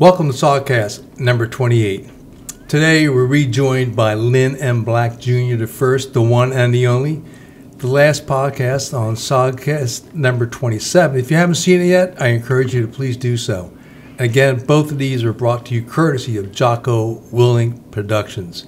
Welcome to SOGCast number 28. Today we're rejoined by Lynne M. Black Jr., the first, the one, and the only. The last podcast on SOGCast number 27. If you haven't seen it yet, I encourage you to please do so. And again, both of these are brought to you courtesy of Jocko Willing Productions.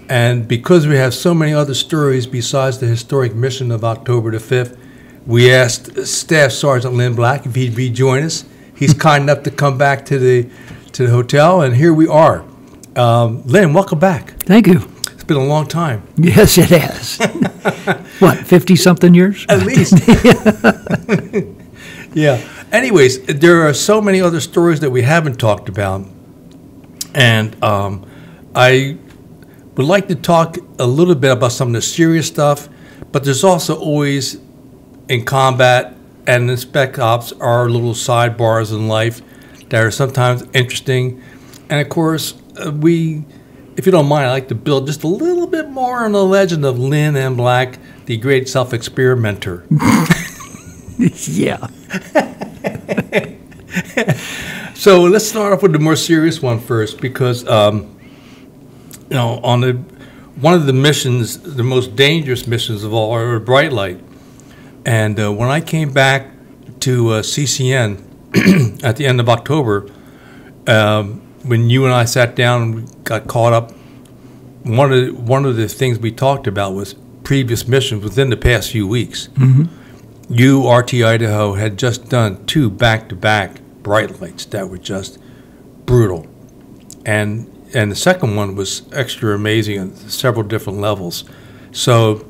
And because we have so many other stories besides the historic mission of October the 5th, we asked Staff Sergeant Lynne Black if he'd rejoin us. He's kind enough to come back to the hotel, and here we are. Lynne, welcome back. Thank you. It's been a long time. Yes, it has. What, 50-something years? At least. Yeah. Anyways, there are so many other stories that we haven't talked about, and I would like to talk a little bit about some of the serious stuff, but there's also always, in combat and in Spec Ops, are little sidebars in life that are sometimes interesting. And of course, if you don't mind, I like to build just a little bit more on the legend of Lynne M. Black, the great self-experimenter. Yeah. So let's start off with the more serious one first, because on one of the missions, the most dangerous missions of all, are Bright Light. And when I came back to CCN at the end of October, when you and I sat down and we got caught up, one of the things we talked about was previous missions within the past few weeks. Mm-hmm. You, RT Idaho, had just done 2 back-to-back Bright Lights that were just brutal. And the second one was extra amazing on several different levels. So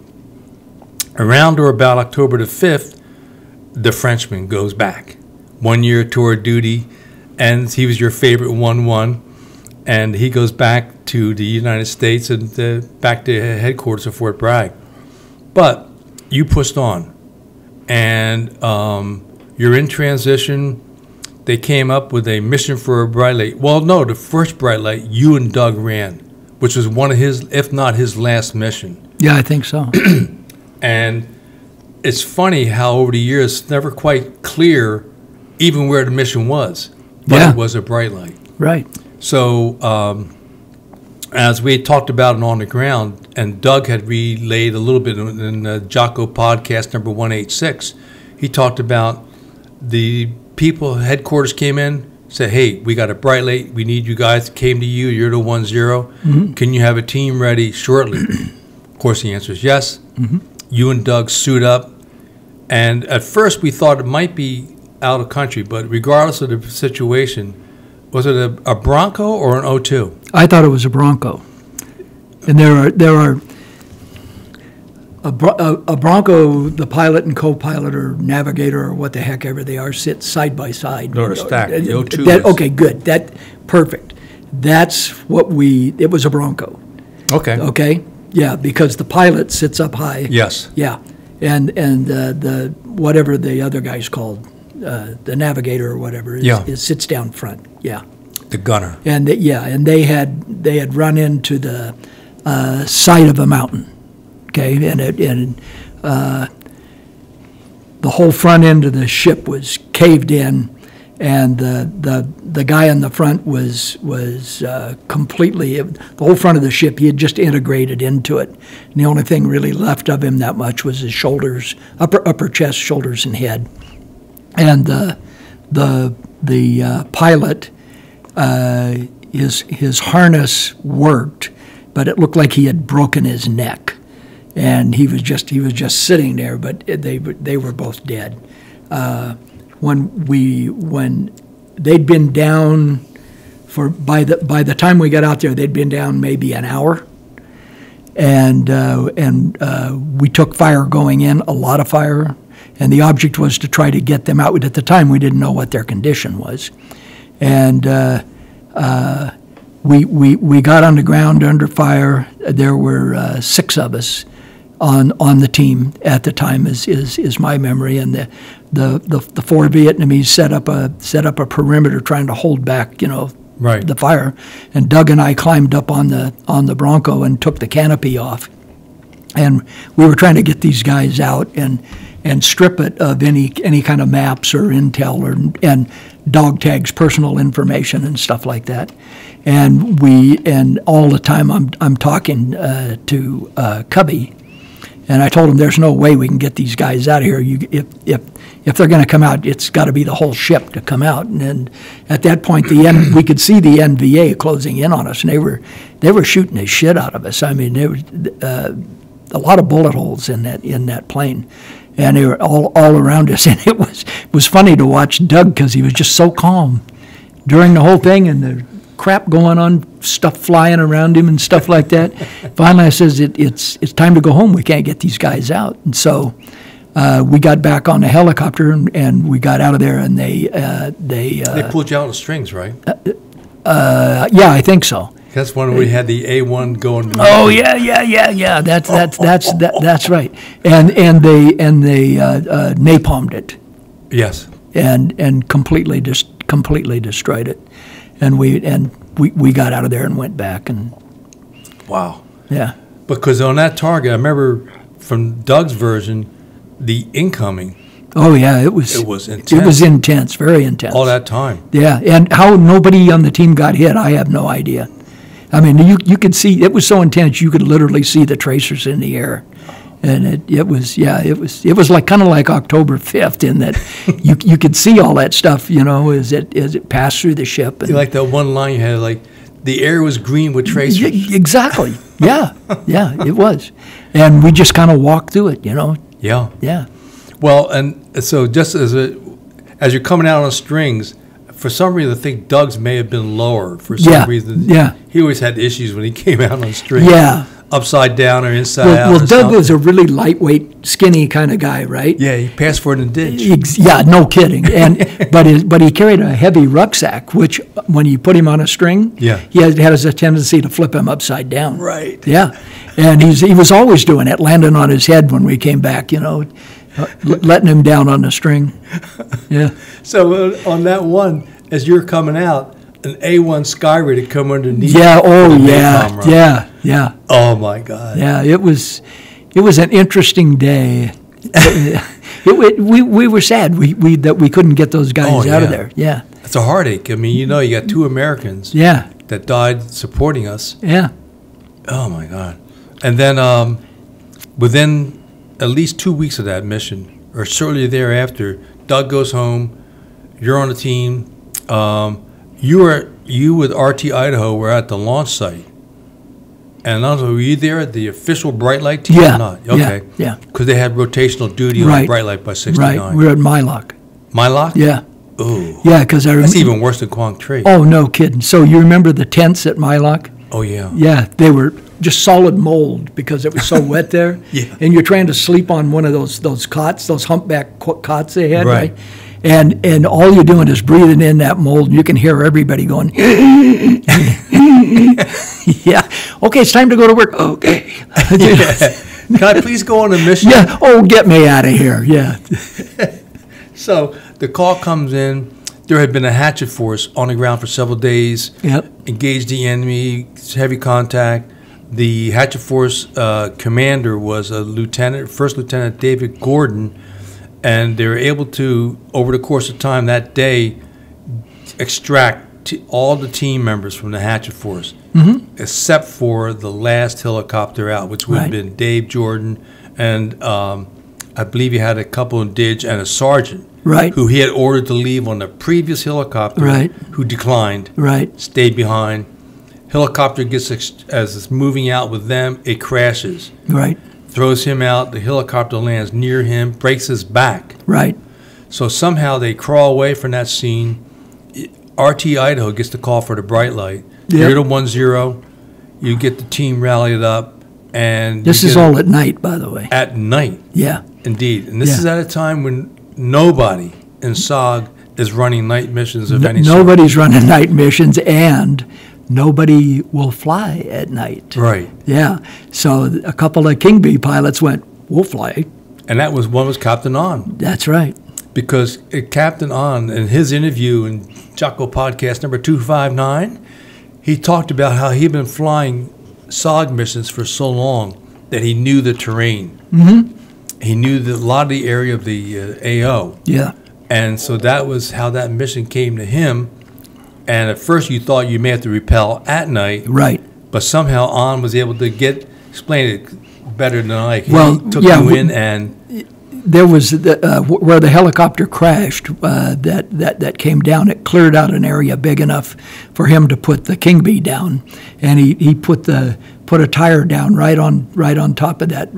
around or about October the 5th, the Frenchman goes back. 1 year tour of duty, and he was your favorite 1-1, and he goes back to the United States and back to headquarters of Fort Bragg. But you pushed on, and you're in transition. They came up with a mission for a Bright Light. Well, no, the first Bright Light you and Doug ran, which was one of his, if not his last mission. Yeah, I think so. And it's funny how over the years it's never quite clear even where the mission was, but yeah, it was a Bright Light. Right. So as we had talked about it on the ground, and Doug had relayed a little bit in the Jocko podcast number 186, he talked about the people, headquarters came in, said, hey, we got a Bright Light, we need you guys, came to you, you're the 1-0, mm-hmm. Can you have a team ready shortly? Of course the answer is yes. Mm-hmm. You and Doug suit up, and at first we thought it might be out of country, but regardless of the situation, was it a Bronco or an O2? I thought it was a Bronco, and there are a Bronco, the pilot and co-pilot or navigator or what the heck ever they are, sit side by side. No, they're stacked. The O2 okay, good. Perfect. That's what it was a Bronco. Okay. Okay. Yeah, because the pilot sits up high. Yes. Yeah, and the whatever the other guy's called, the navigator or whatever, sits down front. Yeah. The gunner. And they had run into the side of a mountain. Okay, and the whole front end of the ship was caved in, and the guy in the front was completely, the whole front of the ship, he had just integrated into it. And the only thing really left of him that much was his shoulders, upper chest, shoulders, and head. And the pilot, his harness worked, but it looked like he had broken his neck. And he was just sitting there, but they were both dead. When they'd been down by the time we got out there, they'd been down maybe an hour, and we took fire going in, a lot of fire, and the object was to try to get them out. At the time, we didn't know what their condition was, and we got on the ground under fire. There were 6 of us on the team at the time, is my memory, and the 4 Vietnamese set up a perimeter trying to hold back, the fire, and Doug and I climbed up on the Bronco and took the canopy off, and we were trying to get these guys out, and and strip it of any kind of maps or intel and dog tags, personal information and stuff like that. And all the time I'm talking to Cubby, and I told him there's no way we can get these guys out of here. If they're going to come out, it's got to be the whole ship to come out. And at that point, we could see the NVA closing in on us, and they were shooting the shit out of us. I mean, there was a lot of bullet holes in that plane, and they were all around us. And it was funny to watch Doug because he was just so calm during the whole thing, and the crap going on, stuff flying around him and stuff like that. Finally, I says, it's time to go home. We can't get these guys out. And so we got back on the helicopter and we got out of there. And they pulled you out of strings, right? Yeah, I think so. That's when we had the A1 going. Oh yeah. That's right. And they napalmed it. Yes. And completely destroyed it. And we got out of there and went back and. Wow. Yeah. Because on that target, I remember from Doug's version, the incoming. Oh yeah, it was intense. It was intense, very intense. All that time. Yeah, and how nobody on the team got hit, I have no idea. I mean, you could see it was so intense you could literally see the tracers in the air, and it was like kind of like October 5th in that you could see all that stuff, as it passed through the ship. And, like that one line you had, like the air was green with tracers. Exactly. Yeah, it was, and we just kind of walked through it, Yeah. Yeah. Well, and so just as you're coming out on strings, for some reason I think Doug's may have been lower for some reason. Yeah. He always had issues when he came out on strings. Yeah. Upside down or inside out. Well, Doug was a really lightweight, skinny kind of guy, right? Yeah, he passed for it in the ditch. Yeah, no kidding. But he carried a heavy rucksack, which when you put him on a string, he had a tendency to flip him upside down. Right. Yeah, and he was always doing it, landing on his head when we came back, letting him down on the string. Yeah. So on that one, as you're coming out, an A1 Skyride had come underneath. Yeah. Oh, yeah. Yeah. Yeah. Oh my God. Yeah. It was an interesting day. We were sad that we couldn't get those guys out of there. Yeah. It's a heartache. I mean, you got 2 Americans. Yeah. That died supporting us. Yeah. Oh my God. And then within at least 2 weeks of that mission, or shortly thereafter, Doug goes home. You're on the team. You with RT Idaho were at the launch site. And also, were you there at the official Bright Light team or not? Okay. Yeah. Because they had rotational duty on Bright Light by 69. Right. We were at Mylock. Mylock? Yeah. Oh. Yeah, because I remember. That's even worse than Quang Tri. Oh, no kidding. So you remember the tents at Mylock? Oh, yeah. Yeah, they were just solid mold because it was so wet there. Yeah. And you're trying to sleep on one of those cots, those humpback cots they had, right? And all you're doing is breathing in that mold, and you can hear everybody going, yeah, okay, it's time to go to work. Okay. Can I please go on a mission? Yeah, oh, get me out of here, yeah. So the call comes in. There had been a hatchet force on the ground for several days. Yep. Engaged the enemy, heavy contact. The hatchet force commander was First Lieutenant David Gordon, and they were able to, over the course of time that day, extract all the team members from the hatchet force, except for the last helicopter out, which would have been Dave Jordan, and I believe he had a couple in DIG and a sergeant, who he had ordered to leave on the previous helicopter, who declined, stayed behind. Helicopter gets, as it's moving out with them, it crashes. Throws him out. The helicopter lands near him, breaks his back. So somehow they crawl away from that scene. RT Idaho gets the call for the Bright Light. You're the 1-0. You get the team rallied up. And this is all at night, by the way. At night. Yeah. Indeed. And this is at a time when nobody in SOG is running night missions of any sort. Nobody's running night missions, and nobody will fly at night. Right. Yeah. So a couple of King Bee pilots went, we'll fly. And one was Captain On. That's right. Because Captain On, in his interview in Jocko podcast number 259, he talked about how he'd been flying SOG missions for so long that he knew the terrain. He knew a lot of the area of the AO. Yeah. And so that was how that mission came to him. And at first you thought you may have to repel at night. Right. But somehow On was able to explain it better than I. He took yeah, you in and... There was where the helicopter crashed that came down. It cleared out an area big enough for him to put the King Bee down, and he put a tire down right on top of that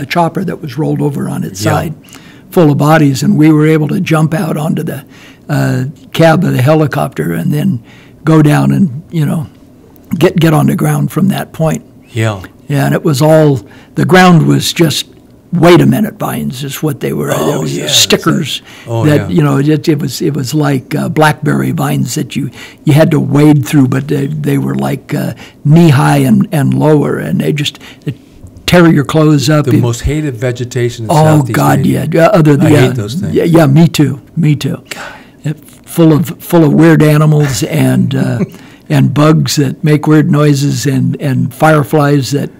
chopper that was rolled over on its side, full of bodies, and we were able to jump out onto the cab of the helicopter and then go down and get on the ground from that point. Yeah. Yeah, and it was all the ground was just. Wait a minute, vines is what they were. Oh, there was yeah, stickers that it was like blackberry vines that you had to wade through, but they were like knee high and lower, and they tear your clothes up. The most hated vegetation in Oh Southeast God, Asia. yeah. I hate those things. Yeah, me too. Full of weird animals and and bugs that make weird noises and fireflies that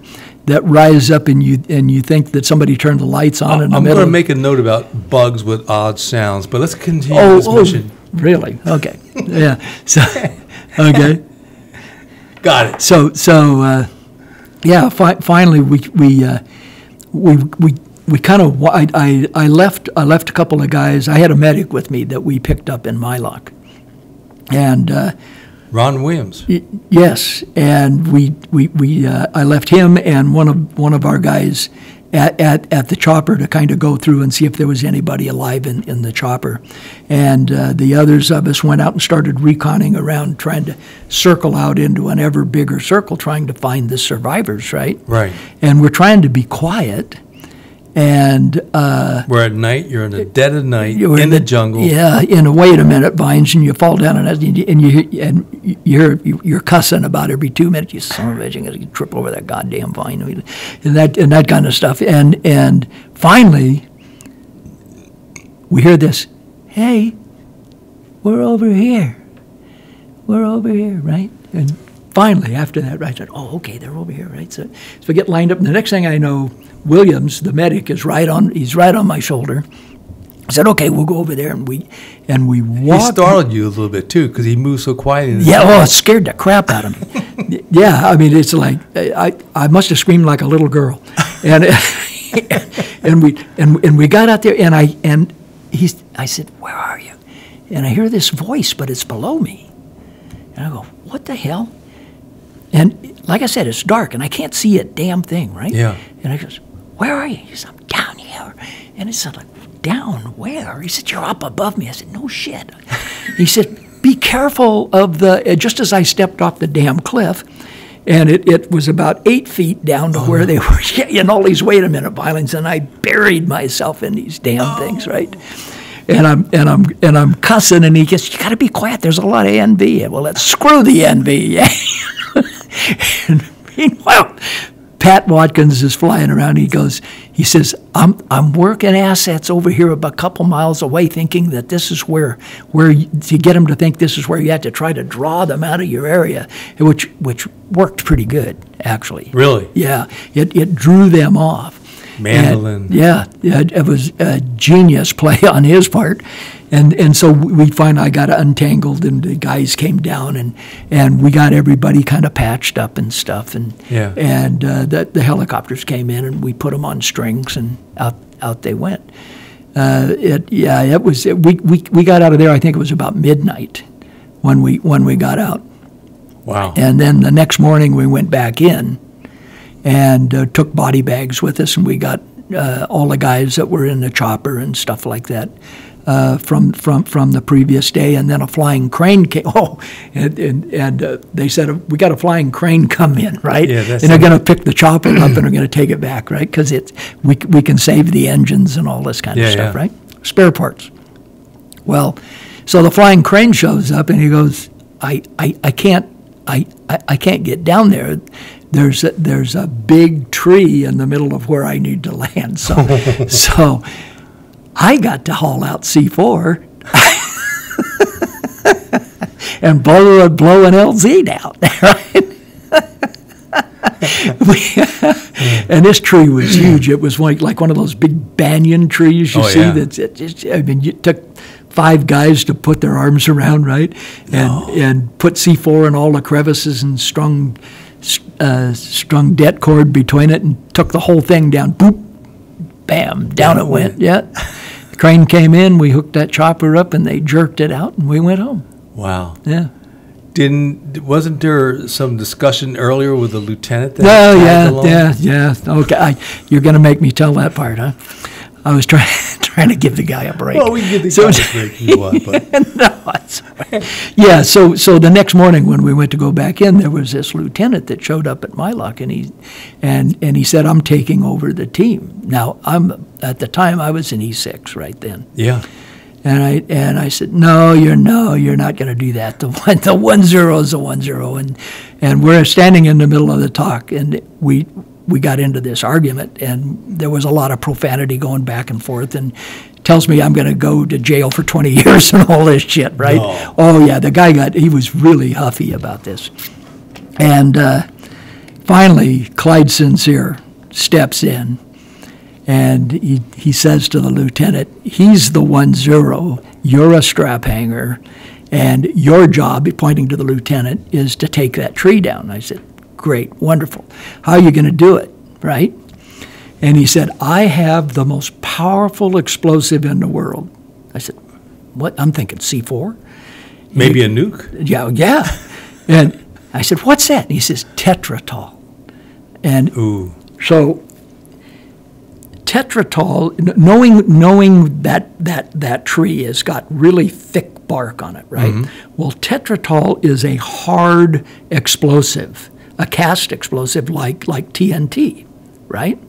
rise up and you think that somebody turned the lights on in the middle. I'm going to make a note about bugs with odd sounds, but let's continue this mission. Really? Okay. Yeah. So, okay. Got it. So yeah. Finally, we kind of I left a couple of guys. I had a medic with me that we picked up in Mylock, and. Ron Williams. Yes, and I left him and one of our guys at the chopper to kind of go through and see if there was anybody alive in the chopper, and the others of us went out and started reconning around, trying to circle out into an ever bigger circle, trying to find the survivors. Right. And we're trying to be quiet. And we're at night. You're in the dead of night in the jungle. Yeah, wait a minute, vines, and you fall down and you're cussing about every 2 minutes. You son of a bitch, you're gonna trip over that goddamn vine, and that kind of stuff. And finally, we hear this. Hey, we're over here. We're over here, right? And finally, after that, I said, "Oh, okay, they're over here, right?" So we get lined up, and the next thing I know, Williams, the medic, he's right on my shoulder. I said, "Okay, we'll go over there," and we walked. He startled you a little bit too, because he moved so quietly. Yeah, it scared the crap out of me. Yeah, I mean, it's like I must have screamed like a little girl, and and we got out there, and I said, "Where are you?" And I hear this voice, but it's below me, and I go, "What the hell?" And like I said, it's dark, and I can't see a damn thing, right? Yeah. And I goes, "Where are you?" He said, "I'm down here." And it said, like, "Down where?" He said, "You're up above me." I said, "No shit." He said, "Be careful of just as I stepped off the damn cliff, and it was about 8 feet down to where they were in all these wait a minute violence, and I buried myself in these damn things, right? And I'm cussing, and he goes, "You got to be quiet. There's a lot of NV." Well, let's screw the NV, yeah. And meanwhile, Pat Watkins is flying around. He says, I'm working assets over here about a couple miles away, thinking that this is where to get them to think this is where you have to try to draw them out of your area, which worked pretty good, actually. Really? Yeah, it drew them off. Mandolin. It was a genius play on his part. And so I got untangled, and the guys came down, and we got everybody kind of patched up and stuff. And the helicopters came in, and we put them on strings, and out they went. It was we got out of there. I think it was about midnight when we got out. Wow. And then the next morning we went back in, and took body bags with us, and we got all the guys that were in the chopper and stuff like that. From the previous day, and then a flying crane came. And they said, "We got a flying crane come in, right? Yeah, and they're going to pick the chopper up and they're going to take it back, right? Because we can save the engines and all this kind of stuff, right? Spare parts." Well, so the flying crane shows up, and he goes, "I can't get down there. There's a big tree in the middle of where I need to land." So I got to haul out C-4 and blow an LZ down, right? And this tree was huge. It was like one of those big banyan trees you see. Yeah. I mean, it took 5 guys to put their arms around, right? And put C4 in all the crevices and strung det cord between it and took the whole thing down. Boop, bam, down it went. Yeah. The crane came in, we hooked that chopper up, and they jerked it out, and we went home. Wow. Yeah. Wasn't there some discussion earlier with the lieutenant? Yeah. Okay, you're going to make me tell that part, huh? I was trying to give the guy a break. Well, we can give the guy a break if you want, but. No, that's right. Yeah, so the next morning when we went to go back in, there was this lieutenant that showed up at my lock, and he said, "I'm taking over the team." Now, at the time I was in E6 right then. Yeah. And I said, no, you're not going to do that. The 1-0 is a 1-0, and we're standing in the middle of the talk, and we got into this argument, and there was a lot of profanity going back and forth, and tells me I'm going to go to jail for 20 years and all this shit, right? No. Oh yeah, the guy he was really huffy about this, and finally Clyde Sincere steps in. And he says to the lieutenant, he's the 1-0, you're a strap hanger, and your job, pointing to the lieutenant, is to take that tree down. I said, great, wonderful. How are you going to do it, right? And he said, I have the most powerful explosive in the world. I said, what? I'm thinking C4. Maybe a nuke? Yeah. And I said, what's that? And he says, Tetrol. And so Tetrol, knowing that tree has got really thick bark on it, right? Mm-hmm. Well, Tetrol is a hard explosive, a cast explosive like TNT, right?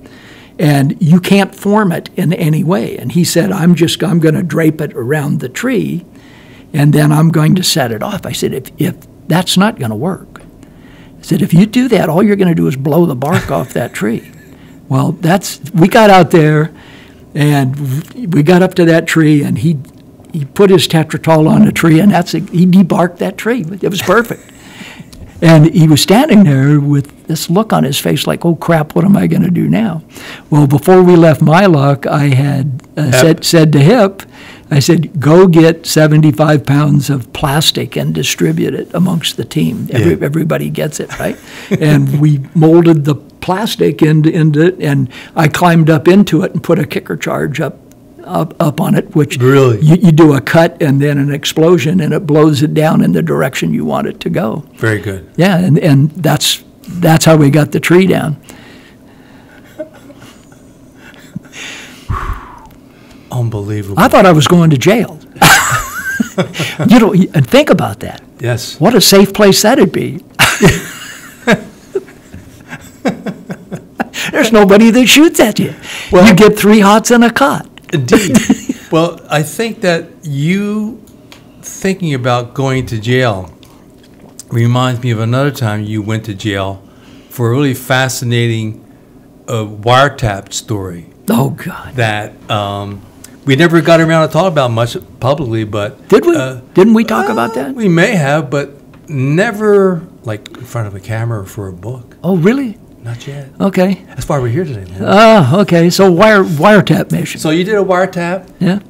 And you can't form it in any way. And he said, I'm going to drape it around the tree, and then I'm going to set it off. I said, if that's not going to work. I said, if you do that, all you're going to do is blow the bark off that tree. Well, we got out there, and we got up to that tree, and he put his Tetrol on the tree, and he debarked that tree. It was perfect. And he was standing there with this look on his face like, oh, crap, what am I going to do now? Well, before we left my lock, I had said to Hip, I said, go get 75 pounds of plastic and distribute it amongst the team. Everybody gets it, right? And we molded the plastic into it, and I climbed up into it and put a kicker charge up on it, which really you do a cut and then an explosion, and it blows it down in the direction you want it to go. Very good. Yeah, and that's how we got the tree down. Unbelievable. I thought I was going to jail. And think about that. Yes. What a safe place that'd be. There's nobody that shoots at you. Well, you get 3 hots and a cot. Indeed. Well, I think that you thinking about going to jail reminds me of another time you went to jail for a really fascinating wiretap story. Oh, God. That we never got around to talk about much publicly, but... Did we? Didn't we talk about that? We may have, but never, like, in front of a camera or for a book. Oh, really? Not yet. Okay. That's why we're here today, Lynne. Okay. So wiretap mission. So you did a wiretap. Yeah.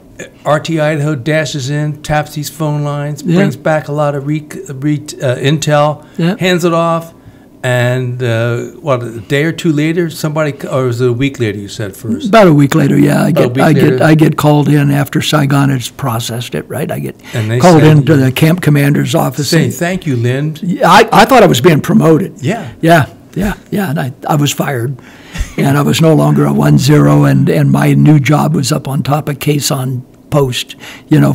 RT Idaho dashes in, taps these phone lines, brings back a lot of intel, hands it off, and a day or two later, or was it a week later? You said first. About a week later, yeah. I get called in after Saigon has processed it, right? I get called into the camp commander's office. Saying, thank you, Lynne. I thought I was being promoted. Yeah. Yeah, and I was fired, and I was no longer a 1-0, and my new job was up on top of Caisson Post,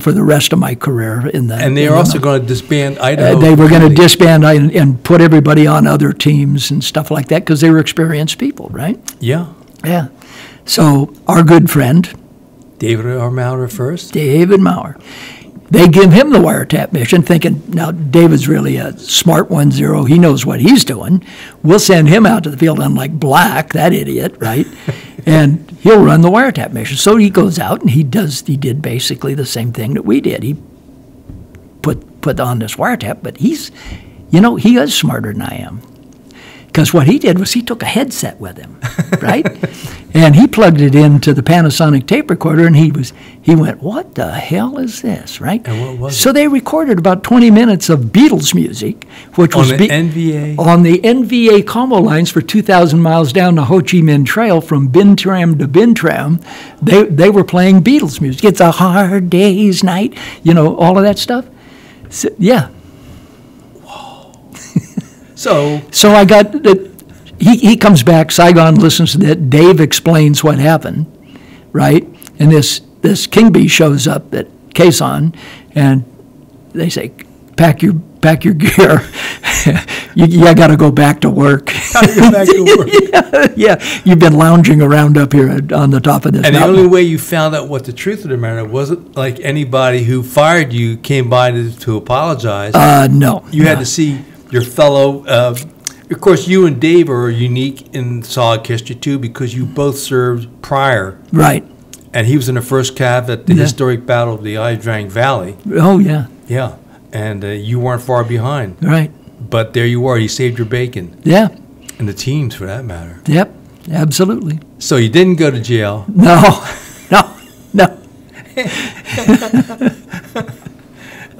for the rest of my career. And they are also going to disband Idaho. They were going to disband and put everybody on other teams and stuff like that because they were experienced people, right? Yeah. Yeah. So our good friend, David Maurer first. David Maurer. They give him the wiretap mission, thinking, now, David's really a smart 1-0. He knows what he's doing. We'll send him out to the field unlike Black, that idiot, right? And he'll run the wiretap mission. So he goes out, and he did basically the same thing that we did. He put on this wiretap, but he is smarter than I am. Because what he did was he took a headset with him, right? And he plugged it into the Panasonic tape recorder, and he went, "What the hell is this?" Right? And what was so it? they recorded about 20 minutes of Beatles music, which was on the NVA? On the NVA combo lines for 2,000 miles down the Ho Chi Minh Trail from Binh Tram to Binh Tram. They were playing Beatles music. It's a hard day's night, all of that stuff. So, yeah. So I got he comes back. Saigon listens to that. Dave explains what happened, right? And this King Bee shows up at Quezon, and they say, "Pack your gear. you got to go back to work." Go back to work. Yeah, you've been lounging around up here on the top of this And mountain. the only way you found out what the truth of the matter wasn't like anybody who fired you came by to apologize. No. You had to see your fellow. Of course, you and Dave are unique in SOG history too, because you both served prior. Right. And he was in the first cav at the historic Battle of the Ai Drang Valley. Oh, yeah. Yeah, and you weren't far behind. Right. But there you are. You saved your bacon. Yeah. And the teams, for that matter. Yep. Absolutely. So you didn't go to jail. No. No.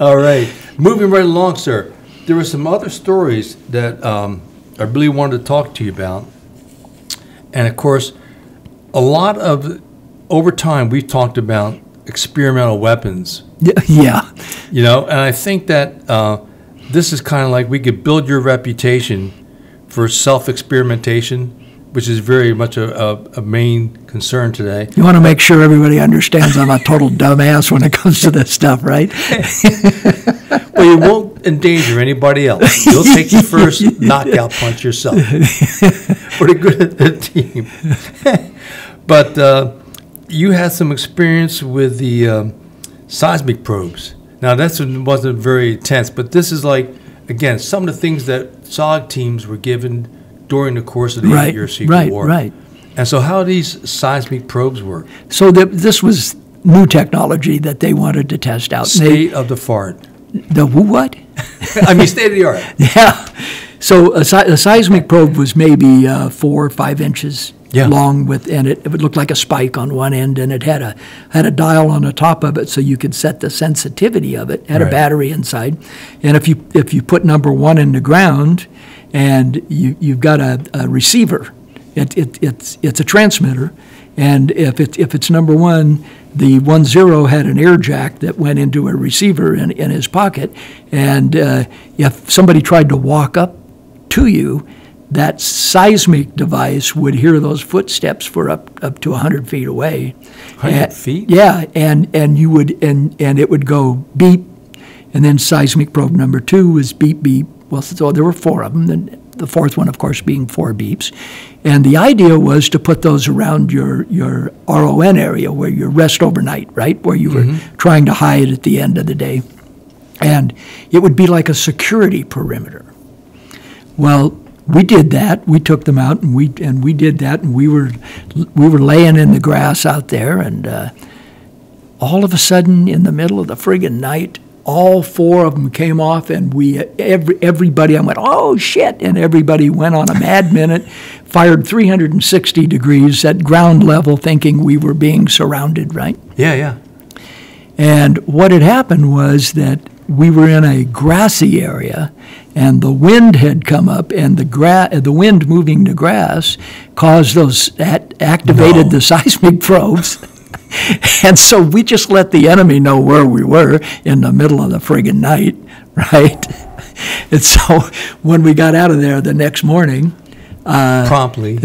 All right. Moving right along, sir. There were some other stories that I really wanted to talk to you about. And, of course, a lot of, over time, we've talked about experimental weapons. Yeah. And I think that this is kind of like we could build your reputation for self-experimentation, which is very much a main concern today. You want to make sure everybody understands I'm a total dumbass when it comes to this stuff, right? Well, you won't endanger anybody else. You'll take the first knockout punch yourself for the good of the team. But you had some experience with the seismic probes. Now, that wasn't very intense, but this is like, again, some of the things that SOG teams were given during the course of the 8-year secret war. Right. And so how do these seismic probes work? So this was new technology that they wanted to test out. State of the fart. The what? I mean, state of the art. Yeah. So a seismic probe was maybe 4 or 5 inches long, and it would look like a spike on one end, and it had a dial on the top of it, so you could set the sensitivity of it. It had a battery inside, and if you put number 1 in the ground, and you've got a receiver, it's a transmitter, and if it's number 1. The 10 had an air jack that went into a receiver in his pocket, and if somebody tried to walk up to you, that seismic device would hear those footsteps for up to 100 feet away. 100 feet? Yeah, and you would and it would go beep, and then seismic probe number 2 was beep beep. Well, so there were 4 of them, and the 4th one, of course, being 4 beeps. And the idea was to put those around your RON area where you rest overnight, right, where you were trying to hide at the end of the day. And it would be like a security perimeter. Well, we did that. We took them out, and we did that, and we were laying in the grass out there, and all of a sudden, in the middle of the friggin' night, all 4 of them came off, and everybody, I went, "Oh, shit," and everybody went on a mad minute, fired 360 degrees at ground level, thinking we were being surrounded, right? Yeah. And what had happened was that we were in a grassy area, and the wind had come up, and the wind moving the grass caused activated the seismic probes. And so we just let the enemy know where we were in the middle of the friggin' night, right? And so when we got out of there the next morning, promptly,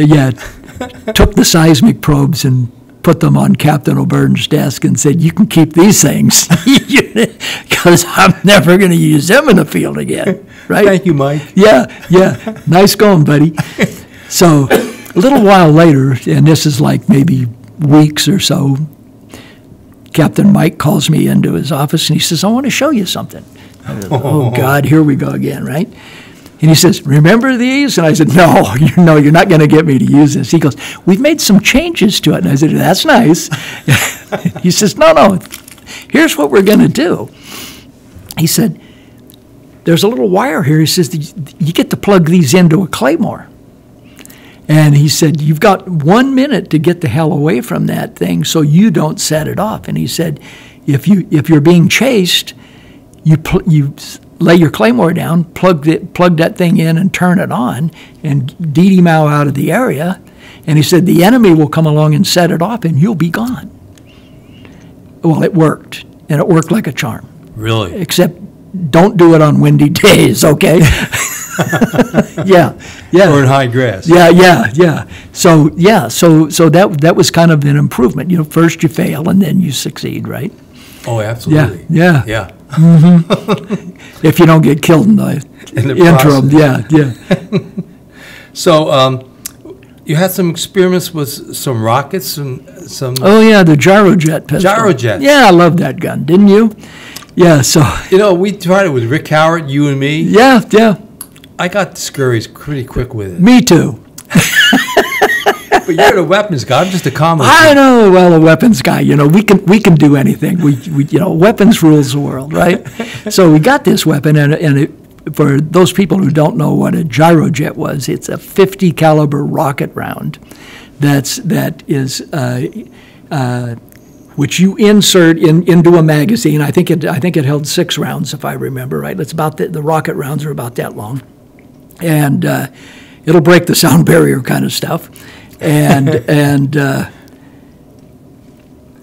took the seismic probes and put them on Captain O'Byrne's desk and said, "You can keep these things because I'm never going to use them in the field again." Right? Thank you, Mike. Yeah. Nice going, buddy. So a little while later, and this is like maybe weeks or so, Captain Mike calls me into his office, and he says, "I want to show you something." I said, "Oh, God, here we go again," right? And he says, "Remember these?" And I said, No, you're not going to get me to use this. He goes, "We've made some changes to it." And I said, "That's nice." He says, No, here's what we're going to do. He said, "There's a little wire here." He says, "You get to plug these into a claymore." And he said, you've got 1 minute to get the hell away from that thing so you don't set it off. And he said, if you're being chased, you lay your claymore down, plug that thing in and turn it on, and dee-dee-mow out of the area. And he said, the enemy will come along and set it off, and you'll be gone. Well, it worked, and it worked like a charm. Really? Except don't do it on windy days, okay? Yeah. Or in high grass. Yeah. So that was kind of an improvement. First you fail, and then you succeed, right? Oh, absolutely. Yeah. Mm-hmm. If you don't get killed in the interim, yeah. So you had some experiments with some rockets and some... Oh, yeah, the gyrojet pistol. Gyrojet. Yeah, I love that gun, didn't you? Yeah, so... we tried it with Rick Howard, you and me. Yeah. I got discouraged pretty quick with it. Me too. But you're the weapons guy. I'm just a common. I know. Well, a weapons guy. We can do anything. We weapons rules the world, right? So we got this weapon, and for those people who don't know what a gyrojet was, it's a 50 caliber rocket round. That is which you insert into a magazine. I think it held 6 rounds, if I remember right. It's about the rocket rounds are about that long, and it'll break the sound barrier kind of stuff. And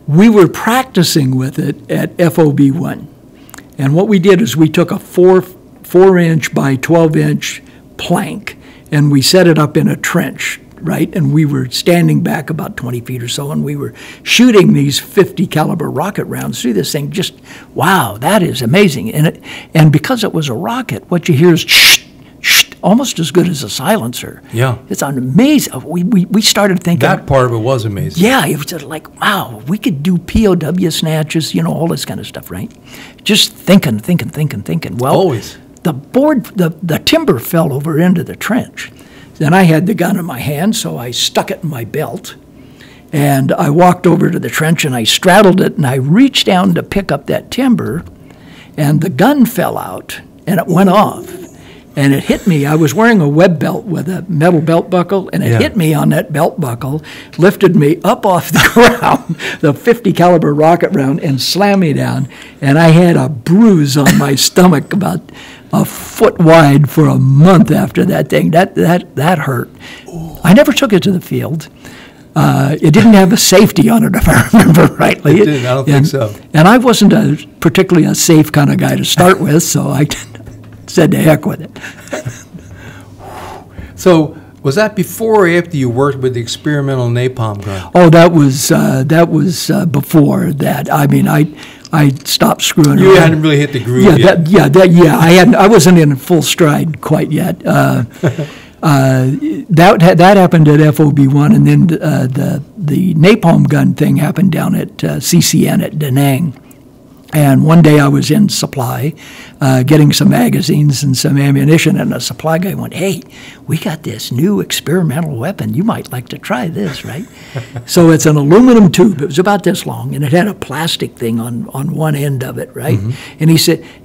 we were practicing with it at FOB1. And what we did is we took a 4-inch by 12-inch plank, and we set it up in a trench, right? And we were standing back about 20 feet or so, and we were shooting these 50 caliber rocket rounds through this thing. Just, wow, that is amazing. And because it was a rocket, what you hear is shh, almost as good as a silencer. Yeah. It's amazing. We started thinking... That part of it was amazing. Yeah, it was just like, wow, we could do POW snatches, all this kind of stuff, right? Just thinking. Well, always. The timber fell over into the trench. Then I had the gun in my hand, so I stuck it in my belt. And I walked over to the trench, and I straddled it, and I reached down to pick up that timber, and the gun fell out, and it went off. And it hit me. I was wearing a web belt with a metal belt buckle, and it hit me on that belt buckle, lifted me up off the ground, the 50 caliber rocket round, and slammed me down. And I had a bruise on my stomach about a foot wide for a month after that thing. That hurt. Ooh. I never took it to the field. It didn't have a safety on it, if I remember rightly. It didn't. I don't think so. And I wasn't particularly a safe kind of guy to start with, so I said to heck with it. So was that before or after you worked with the experimental napalm gun? Oh, that was before that. I mean, I stopped screwing around. You hadn't really hit the groove yet. I wasn't in full stride quite yet. That happened at FOB1, and then the napalm gun thing happened down at CCN at Da Nang. And one day I was in supply, getting some magazines and some ammunition, and a supply guy went, "Hey, we got this new experimental weapon. You might like to try this, right?" So it's an aluminum tube. It was about this long, and it had a plastic thing on one end of it, right? Mm-hmm.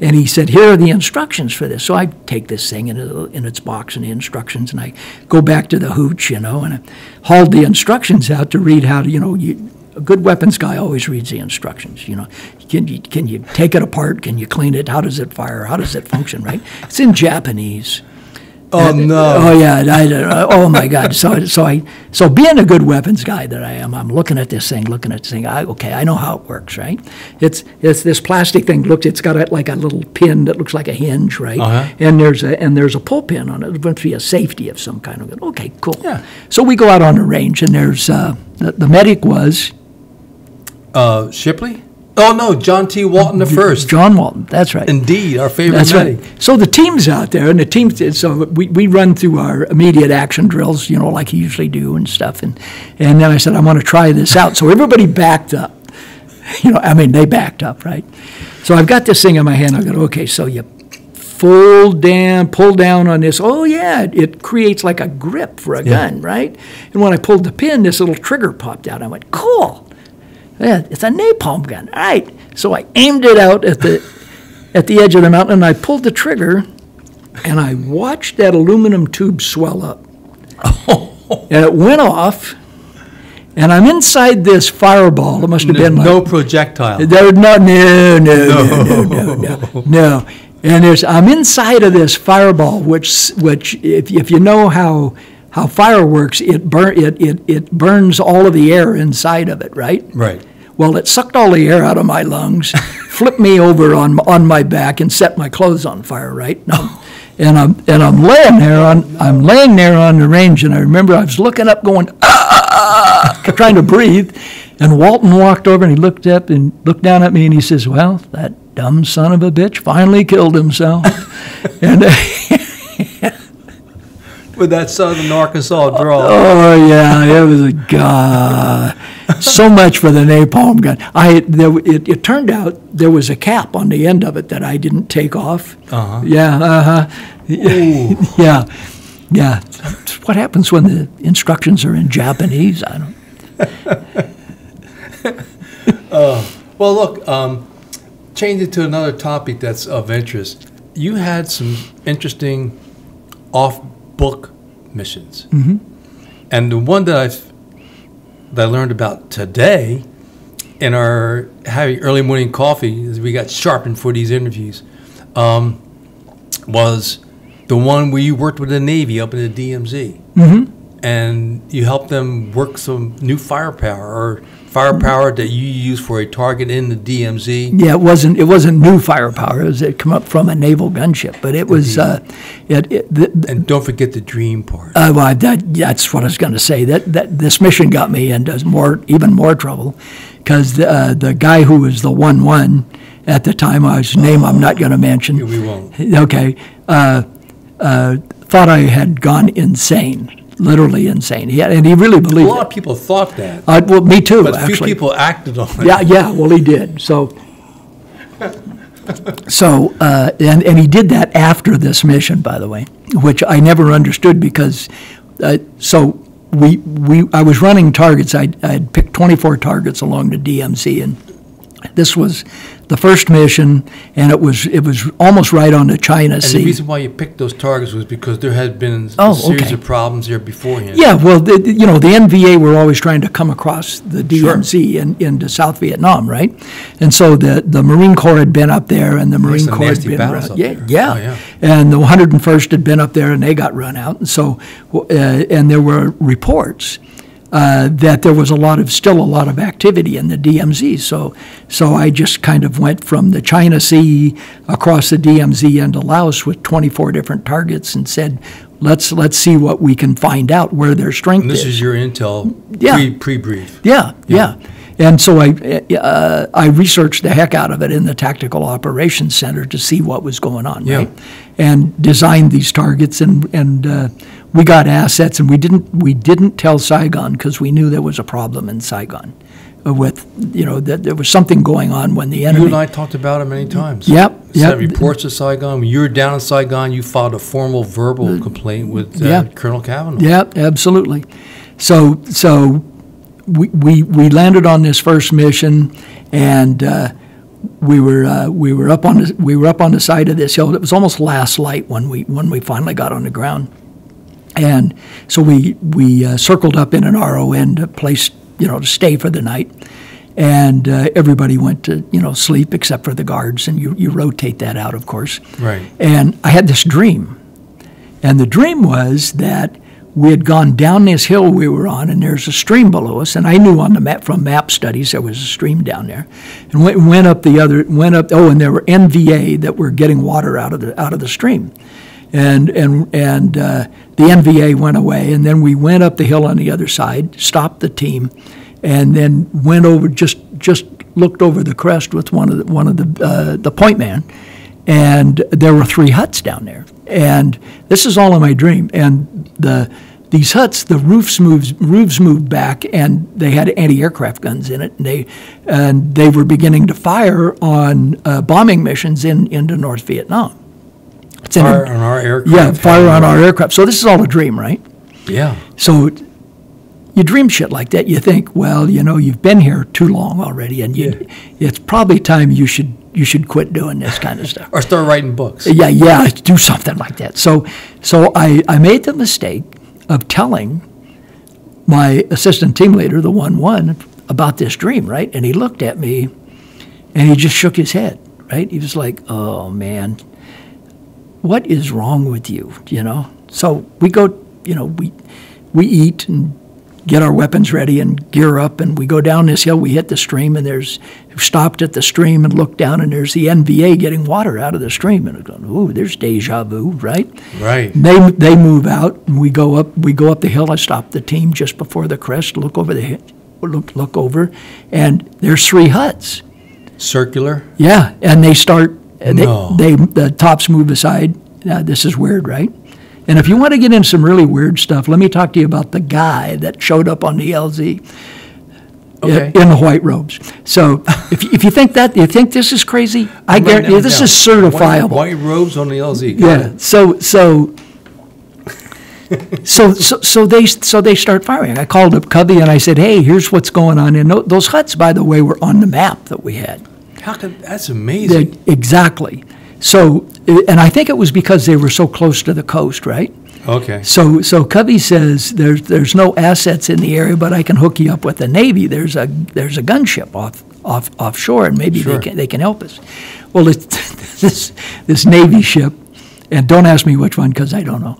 And he said, "Here are the instructions for this." So I take this thing in its box and the instructions, and I go back to the hooch, and I hauled the instructions out to read how to, a good weapons guy always reads the instructions. Can you take it apart? Can you clean it? How does it fire? How does it function? Right? It's in Japanese. Oh no! Oh yeah! Oh my God! So being a good weapons guy that I am, I'm looking at this thing. I know how it works, right? It's this plastic thing. Look, it's got like a little pin that looks like a hinge, right? Uh-huh. And there's a pull pin on it. It must be a safety of some kind. Okay, cool. Yeah. So we go out on the range, and there's the medic was Shipley. Oh, no, John T. Walton the first. John Walton, that's right. Indeed, our favorite That's medic. Right. So the team's out there, and so we run through our immediate action drills, like you usually do and stuff. And then I said, I want to try this out. So everybody backed up. They backed up, right? So I've got this thing in my hand. I go, okay, so you pull down on this. Oh, yeah, it creates like a grip for a gun, right? And when I pulled the pin, this little trigger popped out. I went, cool. Yeah, it's a napalm gun. All right. So I aimed it out at the edge of the mountain, and I pulled the trigger, and I watched that aluminum tube swell up. And it went off, and I'm inside this fireball. It must have been like... No projectile. There, no. And I'm inside of this fireball, which if you know how fire works, it burns all of the air inside of it, right? Right. Well, it sucked all the air out of my lungs, flipped me over on my back, and set my clothes on fire, right? And I'm laying there on the range, and I remember I was looking up, going trying to breathe, and Walton walked over and he looked up and looked down at me and he says, "Well, that dumb son of a bitch finally killed himself." And with that Southern Arkansas drawl. Oh yeah, it was a god. So much for the napalm gun. It turned out there was a cap on the end of it that I didn't take off. Yeah, yeah. That's what happens when the instructions are in Japanese. I don't. Well, look. Change it to another topic that's of interest. You had some interesting off-book missions, and the one that I learned about today in our having early morning coffee, as we got sharpened for these interviews, was the one where you worked with the Navy up in the DMZ, and you helped them work some new firepower that you use for a target in the DMZ. Yeah, it wasn't new firepower. It come up from a naval gunship, but it was. And don't forget the dream part. Well, that's what I was going to say. That this mission got me into even more trouble, because the guy who was the 1-1 at the time, whose name I'm not going to mention. We won't. Okay, thought I had gone insane. Literally insane. And he really believed it. A lot of people thought that. Well, me too, but actually. Few people acted on it. Yeah, well, he did. And he did that after this mission, by the way, which I never understood because, I was running targets. I'd picked 24 targets along the DMZ, and this was the first mission, and it was almost right on the China Sea. And the reason why you picked those targets was because there had been a series of problems there beforehand. Yeah, well, the NVA were always trying to come across the DMZ into South Vietnam, right? And so the Marine Corps had been up there, and the Marine Corps had been battles up there. Yeah. And the 101st had been up there, and they got run out. And so, and there were reports that there was still a lot of activity in the DMZ. So I just kind of went from the China Sea across the DMZ into Laos with 24 different targets and said, let's see what we can find out where their strength is. And this is your intel pre-brief. Yeah. And so I researched the heck out of it in the Tactical Operations Center to see what was going on, right? And designed these targets, and we got assets, and we didn't tell Saigon because we knew there was a problem in Saigon with, that there was something going on when the enemy. You and I talked about it many times. Yep. Sent reports to Saigon. When you were down in Saigon, you filed a formal verbal complaint with Colonel Cavanaugh. Yep, absolutely. So we landed on this first mission, and we were up on the side of this hill. It was almost last light when we finally got on the ground, and so we circled up in an RON to place to stay for the night, and everybody went to sleep except for the guards, and you rotate that out, of course. Right. And I had this dream, and the dream was that we had gone down this hill we were on, and there's a stream below us. And I knew on the map from map studies there was a stream down there, and went up. Oh, and there were NVA that were getting water out of the stream, and the NVA went away. And then we went up the hill on the other side, stopped the team, and then went over. Just looked over the crest with one of the point man, and there were 3 huts down there. And this is all in my dream. And these huts, the roofs moved back, and they had anti-aircraft guns in it, and they were beginning to fire on bombing missions into North Vietnam. Fire on our aircraft. Yeah, fire on our aircraft. So this is all a dream, right? Yeah. So you dream shit like that. You think, well, you've been here too long already, and it's probably time you should quit doing this kind of stuff. Or start writing books. Yeah, do something like that. So I made the mistake of telling my assistant team leader, the 1-1, about this dream, right? And he looked at me, and he just shook his head, right? He was like, oh, man, what is wrong with you, you know? So we go, you know, we eat and get our weapons ready and gear up, and we go down this hill. We hit the stream, and stopped at the stream and looked down, and there's the NVA getting water out of the stream, and I'm going, ooh, there's deja vu, right? Right. They move out, and we go up the hill. I stop the team just before the crest, look over the hill, look over, and there's 3 huts. Circular? Yeah, and they start. No. The tops move aside. Now, this is weird, right? And if you want to get into some really weird stuff, let me talk to you about the guy that showed up on the LZ in the white robes. So if you think this is crazy, I guarantee you this is certifiable. White robes on the LZ. Yeah. So they start firing. I called up Covey and I said, hey, here's what's going on. And those huts, by the way, were on the map that we had. That's amazing. Exactly. So, and I think it was because they were so close to the coast, right? Okay. So Covey says there's no assets in the area, but I can hook you up with the Navy. There's a gunship offshore, and maybe they can help us. Well, this Navy ship, and don't ask me which one because I don't know.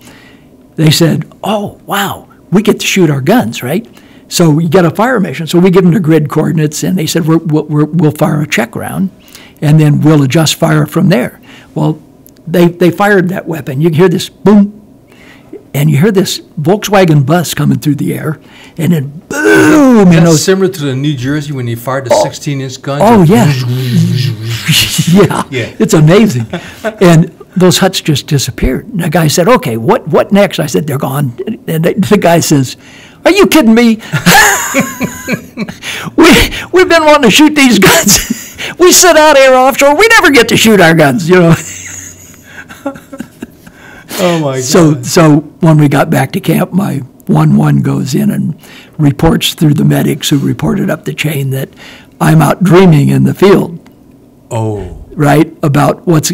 They said, oh wow, we get to shoot our guns, right? So we get a fire mission. So we give them the grid coordinates, and they said we'll fire a check round, and then we'll adjust fire from there. Well, they fired that weapon. You hear this boom, and you hear this Volkswagen bus coming through the air, and then boom. That's similar to the New Jersey when you fired the 16-inch gun. Oh, yeah. Yeah. It's amazing. And those huts just disappeared. And the guy said, okay, what next? I said, they're gone. And the guy says, are you kidding me? We've been wanting to shoot these guns. We sit out here offshore. We never get to shoot our guns, you know. Oh, my God. So when we got back to camp, my 1-1 goes in and reports through the medics who reported up the chain that I'm out dreaming in the field. Oh. Right? About what's,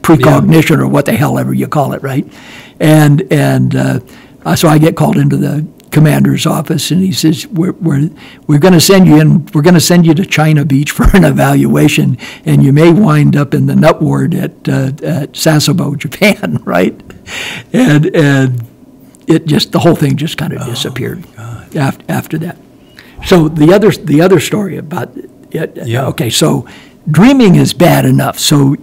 precognition or what the hell ever you call it, right? And so I get called into the commander's office, and he says, we're going to send you in. We're going to send you to China Beach for an evaluation, and you may wind up in the nut ward at Sasebo, Japan, right? And it just, the whole thing just kind of disappeared after that. So the other story about it. Yeah. Okay, so dreaming is bad enough. So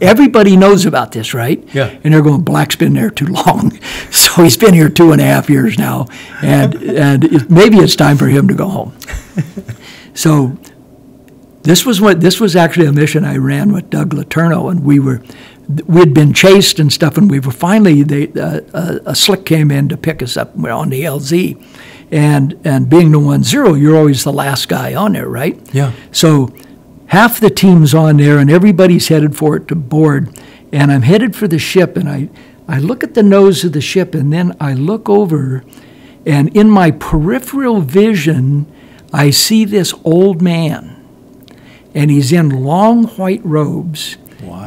everybody knows about this, right? Yeah. And they're going, Black's been there too long. So he's been here 2.5 years now, and maybe it's time for him to go home. So this was actually a mission I ran with Doug Letourneau, and we'd been chased and stuff, and we were finally a slick came in to pick us up. We're on the LZ, and being the 1-0, you're always the last guy on there, right? Yeah. So half the team's on there, and everybody's headed for it to board, and I'm headed for the ship, and I look at the nose of the ship, and then I look over, and in my peripheral vision, I see this old man, and he's in long white robes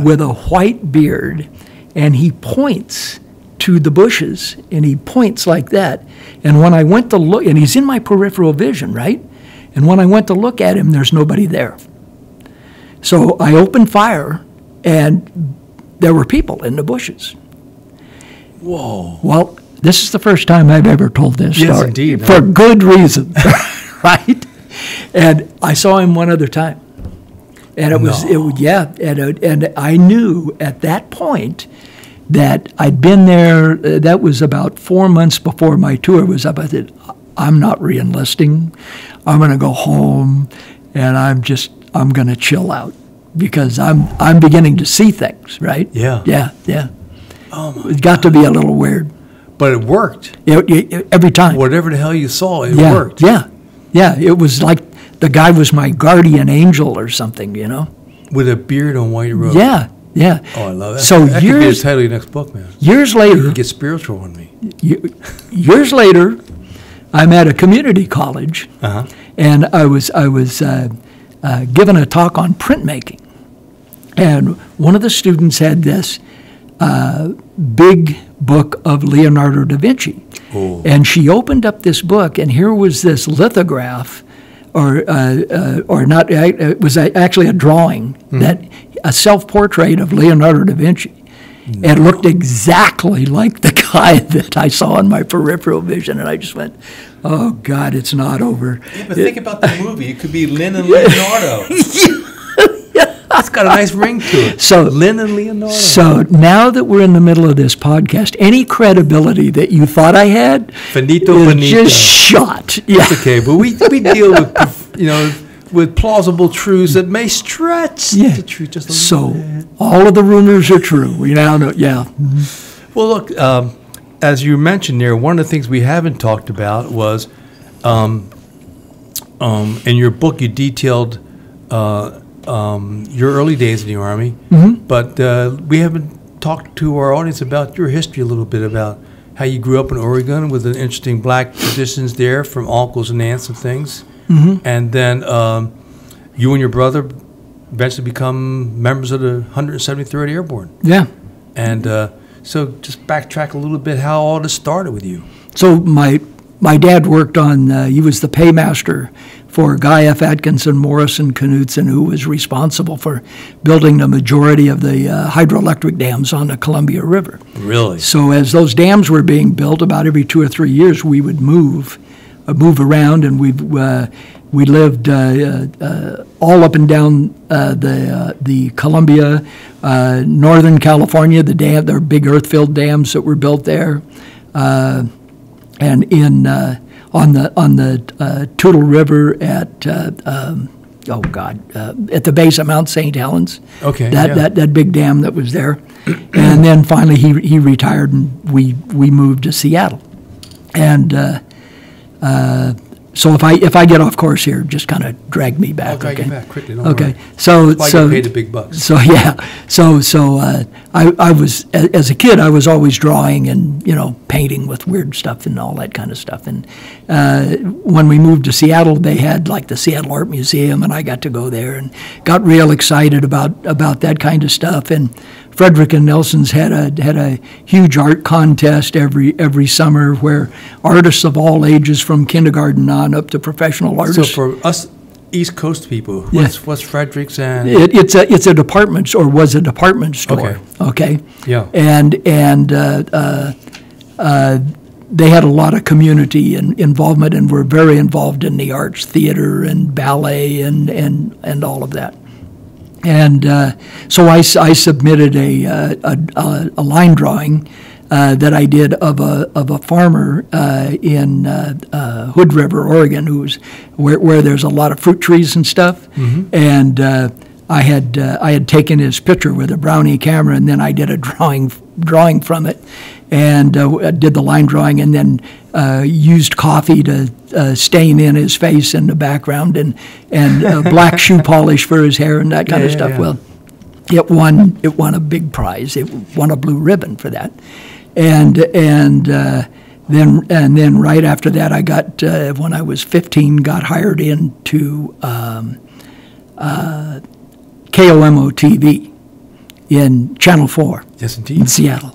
with a white beard, and he points to the bushes, and he points like that. And when I went to look, and he's in my peripheral vision, right? And when I went to look at him, there's nobody there. So I opened fire, and there were people in the bushes. Whoa. Well, this is the first time I've ever told this story. Yes, indeed. For good reason, right? And I saw him one other time. And and I knew at that point that I'd been there. That was about 4 months before my tour was up. I said, I'm not re-enlisting. I'm going to go home, and I'm going to chill out because I'm beginning to see things, right? Yeah. Yeah. Oh my It got to be a little weird. But it worked. Every time. Whatever the hell you saw, it worked. Yeah. It was like the guy was my guardian angel or something, you know? With a beard on white robe. Yeah. Oh, I love that. So that could be the title of your next book, man. Years later. You get spiritual on me. Years later, I'm at a community college, and I was given a talk on printmaking. And one of the students had this big book of Leonardo da Vinci. Oh. And she opened up this book, and here was this lithograph, or not, it was actually a drawing, that a self-portrait of Leonardo da Vinci. No. It looked exactly like the guy that I saw in my peripheral vision, and I just went, oh, God, it's not over. Yeah, but think about the movie. It could be Lynne and Leonardo. It's got a nice ring to it. So, Lynne and Leonardo. So now that we're in the middle of this podcast, any credibility that you thought I had Finito. Just shot. Yeah. It's okay, but we deal with, with plausible truths that may stretch the truth just a little bit. So all of the rumors are true. We now know, Mm-hmm. Well, look, as you mentioned there, one of the things we haven't talked about was in your book you detailed your early days in the Army, but we haven't talked to our audience about your history a little bit, about how you grew up in Oregon with an interesting black traditions there from uncles and aunts and things. And then you and your brother eventually become members of the 173rd Airborne. Yeah. And so just backtrack a little bit how all this started with you. So my dad worked on, he was the paymaster for Guy F. Atkinson, Morrison, Knudsen, who was responsible for building the majority of the hydroelectric dams on the Columbia River. Really? So as those dams were being built, about every 2 or 3 years, we would move around, and we lived all up and down the Columbia, Northern California. There are big earth-filled dams that were built there, and on the Toutle River at at the base of Mount St. Helens. Okay. That big dam that was there, and then finally he retired, and we moved to Seattle, and. So if I get off course here, just kind of drag me back. I'll drag you back quickly. Don't okay. worry. So That's why you pay the big bucks. So yeah. So I was, as a kid, I was always drawing and painting with weird stuff and all that kind of stuff. And when we moved to Seattle, they had like the Seattle Art Museum, and I got to go there and got real excited about that kind of stuff. And Frederick and Nelson's had a huge art contest every summer where artists of all ages, from kindergarten on up to professional artists. So for us East Coast people, what's Frederick's and? It's a department, or was a department store. Okay. Yeah. And they had a lot of community involvement, and were very involved in the arts, theater and ballet and all of that. And so I submitted a line drawing that I did of a farmer in Hood River, Oregon, where there's a lot of fruit trees and stuff. And I had taken his picture with a Brownie camera, and then I did a drawing from it, and did the line drawing, and then used coffee to stain in his face in the background, and black shoe polish for his hair and that kind of stuff. Yeah. Well, it won a big prize. It won a blue ribbon for that, and then right after that, I got when I was 15, got hired into KOMO TV in Channel 4. Yes, indeed. In Seattle.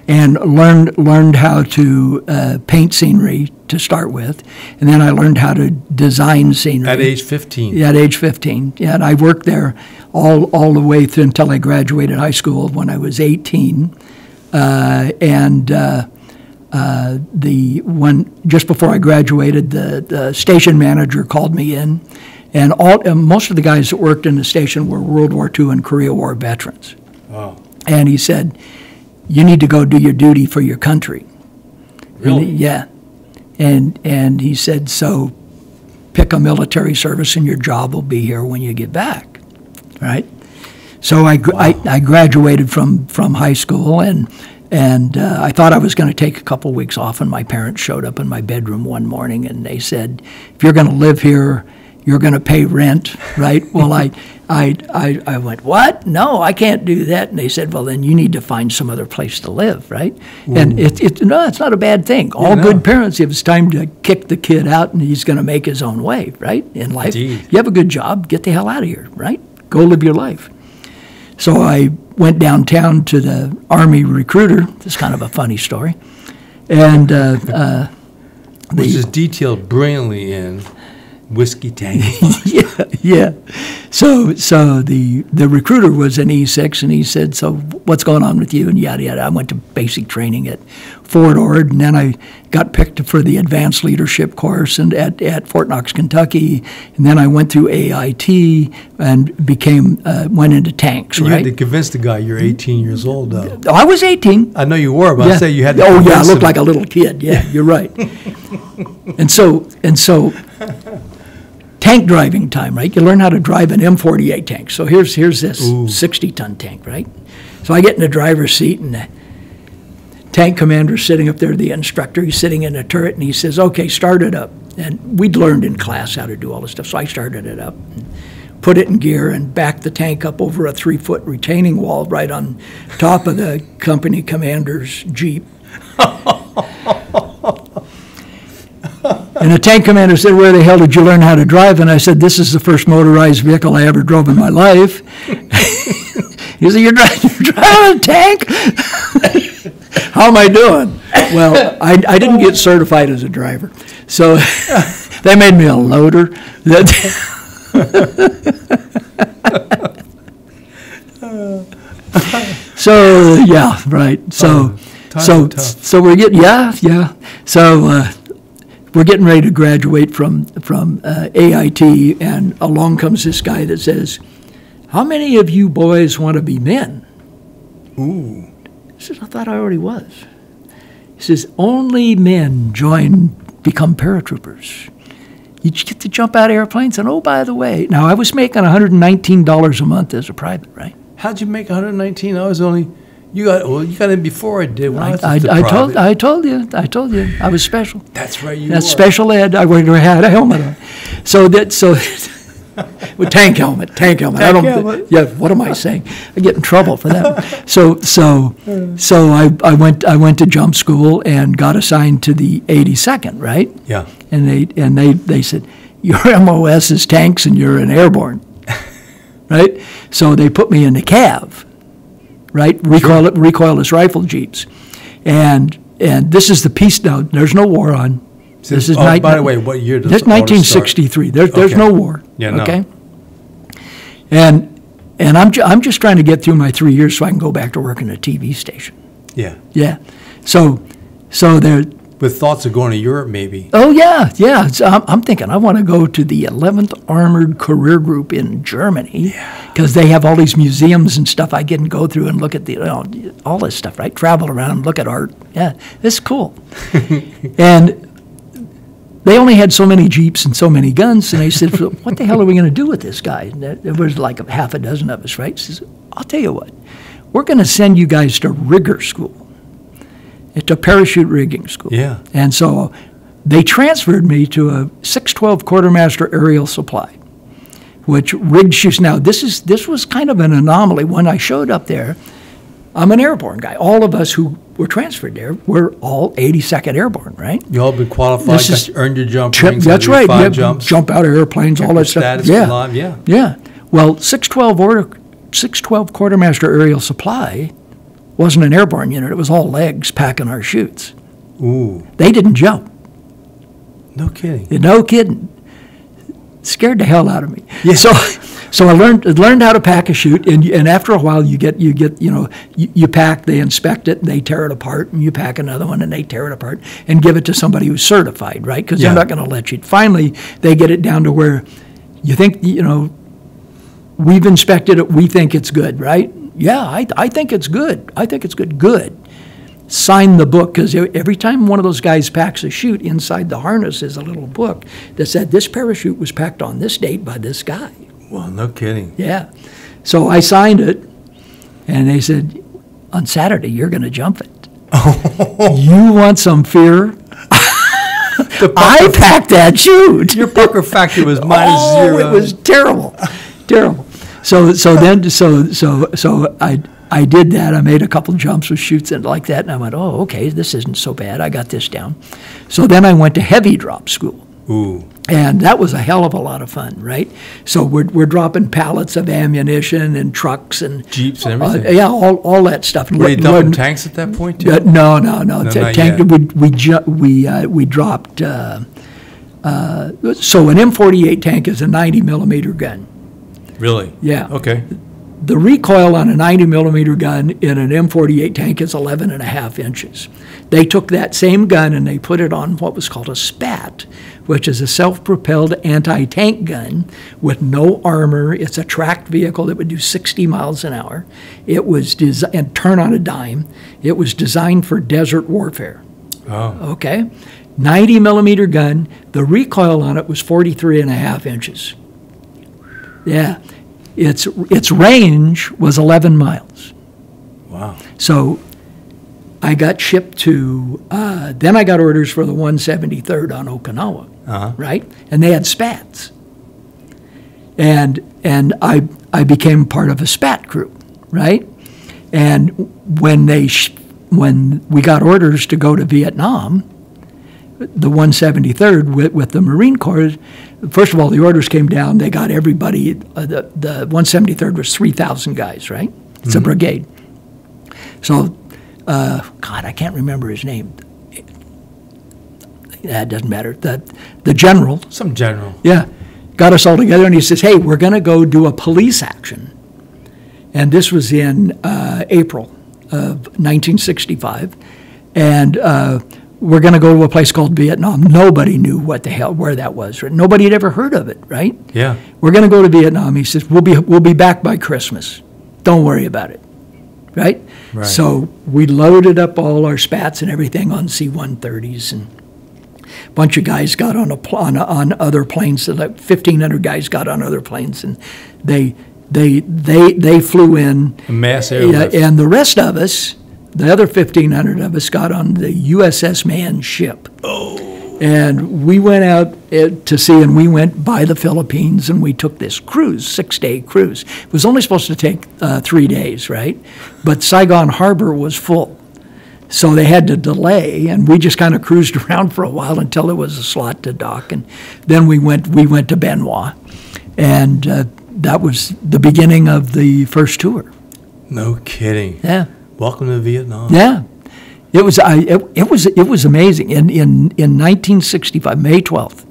And learned how to paint scenery to start with, and then I learned how to design scenery. At age 15? Yeah, at age 15. Yeah, and I worked there all the way through until I graduated high school when I was 18. Just before I graduated, the station manager called me in, and most of the guys that worked in the station were World War II and Korea War veterans. Oh. And he said, "You need to go do your duty for your country." Really? Yeah. And he said, "So pick a military service and your job will be here when you get back." Right? So I graduated from high school, and I thought I was going to take a couple weeks off, and my parents showed up in my bedroom one morning, and they said, "If you're going to live here, you're going to pay rent," right? Well, I went, "What? No, I can't do that." And they said, "Well, then you need to find some other place to live," right? Ooh. And it's not a bad thing. All good parents, if it's time to kick the kid out and he's going to make his own way, right, in life. Indeed. You have a good job, get the hell out of here, right? Go live your life. So I went downtown to the Army recruiter. It's kind of a funny story. And which is detailed brilliantly in Whiskey Tango. yeah. So the recruiter was an E6, and he said, "So what's going on with you?" And yada yada. I went to basic training at Fort Ord, and then I got picked for the advanced leadership course and at Fort Knox, Kentucky, and then I went through AIT and went into tanks. You right? had to convince the guy you're 18 years old, though. I was 18. I know you were, but Yeah. I say you had to. Oh yeah, I looked him. like a little kid. Yeah, you're right. and so. Tank driving time, right? You learn how to drive an M48 tank. So here's this 60-ton tank, right? So I get in the driver's seat, and the tank commander's sitting up there, the instructor. He's sitting in a turret, and he says, "Okay, start it up." And we'd learned in class how to do all this stuff, so I started it up, and put it in gear, and backed the tank up over a 3-foot retaining wall right on top of the company commander's Jeep. And the tank commander said, "Where the hell did you learn how to drive?" And I said, "This is the first motorized vehicle I ever drove in my life." He said, "You're driving a tank?" How am I doing? Well, I didn't get certified as a driver. So they made me a loader. So, yeah, right. So we're getting, yeah. So, we're getting ready to graduate from AIT, and along comes this guy that says, "How many of you boys want to be men?" Ooh. I said, "I thought I already was." He says, "Only men become paratroopers. You get to jump out of airplanes, and oh, by the way," now I was making $119 a month as a private, right? How'd you make 119? I was only. You got in before I did. When I told you, I was special. That's right, you That's were. special ed. I had a helmet on. With tank helmet. Yeah, what am I saying? I get in trouble for that. So I went to jump school and got assigned to the 82nd, right? Yeah. And they said, "Your MOS is tanks and you're an airborne." Right? So they put me in the CAV. Right, recoilless rifle jeeps, and this is the piece. Now there's no war on. This is by the way, what year does this? 1963. There's no war. Yeah, no. Okay. And I'm just trying to get through my 3 years so I can go back to work in a TV station. Yeah. Yeah. So there. With thoughts of going to Europe, maybe. Oh yeah. So I'm thinking I want to go to the 11th Armored Career Group in Germany, because they have all these museums and stuff I get and go through and look at all this stuff, right? Travel around and look at art. Yeah, this is cool. And they only had so many Jeeps and so many guns, and they said, "What the hell are we going to do with this guy?" And there was like a half a dozen of us, right? He says, "I'll tell you what, we're going to send you guys to rigger school. It's a parachute rigging school." Yeah. And so they transferred me to a 612 Quartermaster Aerial Supply, which rigged chutes. Now, this was kind of an anomaly. When I showed up there, I'm an airborne guy. All of us who were transferred there were all 82nd Airborne, right? You all been qualified, earned your jump rings. That's right. Yeah, jumps. Jump out of airplanes, all that stuff. Status alive, yeah. Yeah. Well, 612 Quartermaster Aerial Supply wasn't an airborne unit. It was all legs packing our chutes. Ooh. They didn't jump. No kidding. No kidding. Scared the hell out of me. Yeah. So I learned how to pack a chute, and after a while you pack, they inspect it, and they tear it apart, and you pack another one, and they tear it apart, and give it to somebody who's certified, right? Because they're not going to let you. Finally, they get it down to where you think, we've inspected it, we think it's good, right? Yeah, I think it's good. I think it's good. Good. Sign the book, because every time one of those guys packs a chute, inside the harness is a little book that said this parachute was packed on this date by this guy. Well, no kidding. Yeah. So I signed it, and they said, on Saturday, you're going to jump it. You want some fear? I packed that chute. Your pucker factor was -0. It was terrible. So I did that. I made a couple jumps with chutes and like that, and I went, oh, okay, this isn't so bad. I got this down. So then I went to heavy drop school. Ooh. And that was a hell of a lot of fun, right? So we're dropping pallets of ammunition and trucks and Jeeps and everything. Yeah, all that stuff. Were you dumping tanks at that point too? No. not Tank. yet. We dropped. So an M48 tank is a 90 millimeter gun. Really? Yeah. Okay. The recoil on a 90 millimeter gun in an M48 tank is 11.5 inches. They took that same gun and they put it on what was called a SPAT, which is a self-propelled anti-tank gun with no armor. It's a tracked vehicle that would do 60 miles an hour. It was and turn on a dime. It was designed for desert warfare. Oh. Okay? 90 millimeter gun. The recoil on it was 43.5 inches. Yeah. Its range was 11 miles. Wow. So I got shipped to, then I got orders for the 173rd on Okinawa, right? And they had spats. And I became part of a spat crew, right? And when we got orders to go to Vietnam, the 173rd with the Marine Corps, first of all, the orders came down. They got everybody. The 173rd was 3,000 guys, right? It's a brigade. So, God, I can't remember his name. That doesn't matter. The general. Some general. Yeah. Got us all together, and he says, hey, we're going to go do a police action. And this was in April of 1965. And we're going to go to a place called Vietnam. Nobody knew where that was. Right? Nobody had ever heard of it, right? Yeah. We're going to go to Vietnam. He says, we'll be back by Christmas. Don't worry about it, right? Right. So we loaded up all our spats and everything on C-130s, and a bunch of guys got on other planes. So like 1,500 guys got on other planes, and they flew in. A mass airlift. And the rest of us, the other 1,500 of us, got on the USS Mann ship. Oh. And we went out to sea, and we went by the Philippines, and we took this cruise, 6-day cruise. It was only supposed to take 3 days, right? But Saigon Harbor was full. So they had to delay, and we just kind of cruised around for a while until there was a slot to dock. And then we went to Benoit. And that was the beginning of the first tour. No kidding. Yeah. Welcome to Vietnam. Yeah, it was amazing. In 1965, May 12th,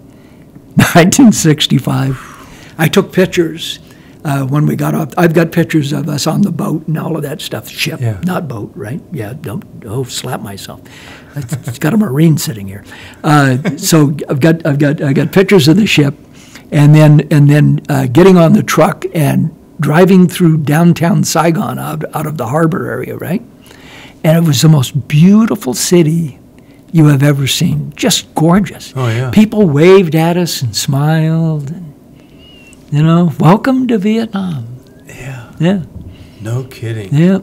1965, I took pictures when we got off. I've got pictures of us on the boat and all of that stuff. Ship, not boat, right? Yeah, don't slap myself. It's got a Marine sitting here. So I've got pictures of the ship, and then getting on the truck and driving through downtown Saigon out of the harbor area, right? And it was the most beautiful city you have ever seen. Just gorgeous. Oh, yeah. People waved at us and smiled. And, welcome to Vietnam. Yeah. Yeah. No kidding. Yeah.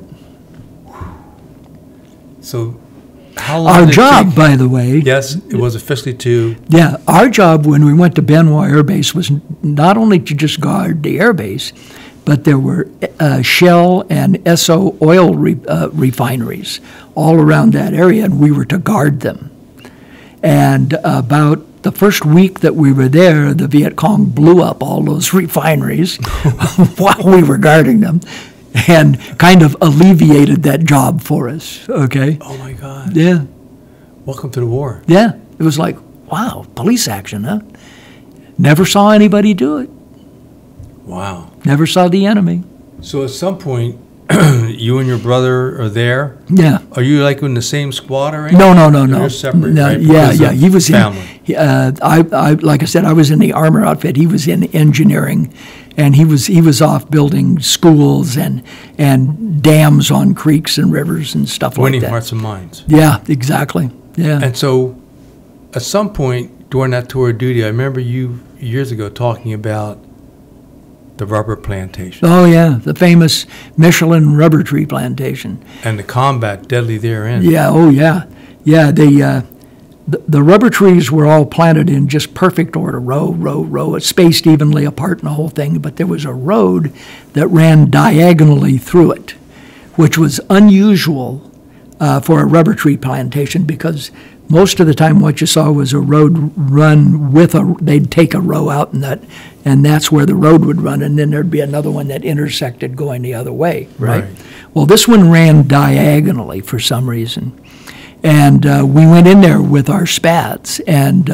So how long our did it job, take? by the way. Yes, it was officially to... Yeah, our job when we went to Benoit Air Base was not only to just guard the air base, but there were Shell and Esso oil refineries all around that area, and we were to guard them. And about the first week that we were there, the Viet Cong blew up all those refineries while we were guarding them, and kind of alleviated that job for us, okay? Oh, my God. Yeah. Welcome to the war. Yeah. It was like, wow, police action, huh? Never saw anybody do it. Wow. Never saw the enemy. So at some point, you and your brother are there? Yeah. Are you like in the same squad or anything? No. You're separate, No, right? yeah. Because of He was family. I like I said, I was in the armor outfit. He was in engineering, and he was off building schools and dams on creeks and rivers and stuff Winning like that. hearts and minds. Yeah, exactly. Yeah. And so at some point during that tour of duty, I remember you years ago talking about the rubber plantation. Oh, yeah, the famous Michelin rubber tree plantation. And the combat deadly therein. Yeah, oh, yeah. Yeah, the rubber trees were all planted in just perfect order, row, spaced evenly apart and the whole thing, but there was a road that ran diagonally through it, which was unusual for a rubber tree plantation because Most of the time, what you saw was a road run with they'd take a row out, and that's where the road would run, and then there'd be another one that intersected going the other way, right? Well, this one ran diagonally for some reason, and we went in there with our spats and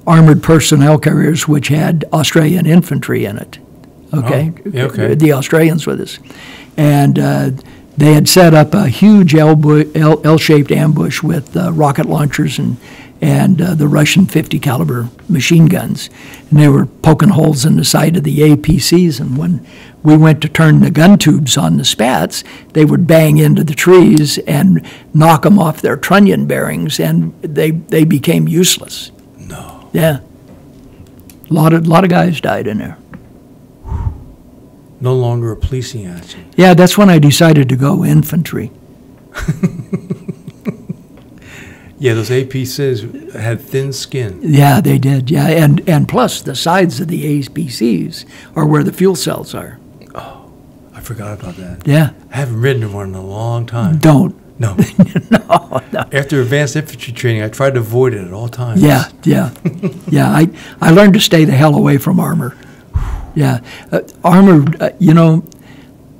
armored personnel carriers, which had Australian infantry in it. Okay, okay. The Australians with us, and they had set up a huge L-shaped ambush with rocket launchers and the Russian 50 caliber machine guns, and they were poking holes in the side of the APCs. And when we went to turn the gun tubes on the spats, they would bang into the trees and knock them off their trunnion bearings, and they became useless. No. Yeah. A lot of guys died in there. No longer a policing action. Yeah, that's when I decided to go infantry. Yeah, those APCs had thin skin. Yeah, they did. Yeah, and plus the sides of the APCs are where the fuel cells are. Oh, I forgot about that. Yeah. I haven't ridden one in a long time. Don't. No. No. After advanced infantry training, I tried to avoid it at all times. Yeah. Yeah, I learned to stay the hell away from armor. Yeah, armor.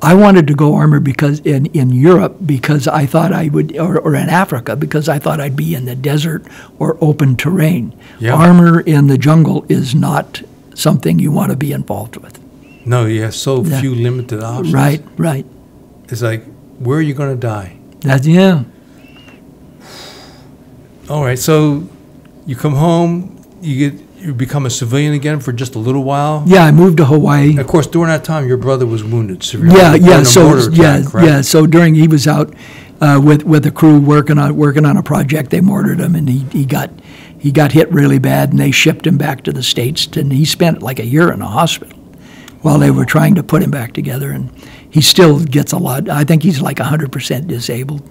I wanted to go armor because in Europe because I thought I would, or in Africa because I thought I'd be in the desert or open terrain. Yeah. Armor in the jungle is not something you want to be involved with. No, you have so few limited options. Right. It's like, where are you going to die? Yeah. All right, so you come home, you become a civilian again for just a little while. Yeah, I moved to Hawaii. Of course, during that time, your brother was wounded severely. Yeah. Right? So he was out with a crew working on a project. They mortared him, and he got hit really bad, and they shipped him back to the States. And he spent like a year in a hospital while they were trying to put him back together. And he still gets a lot. I think he's like 100% disabled.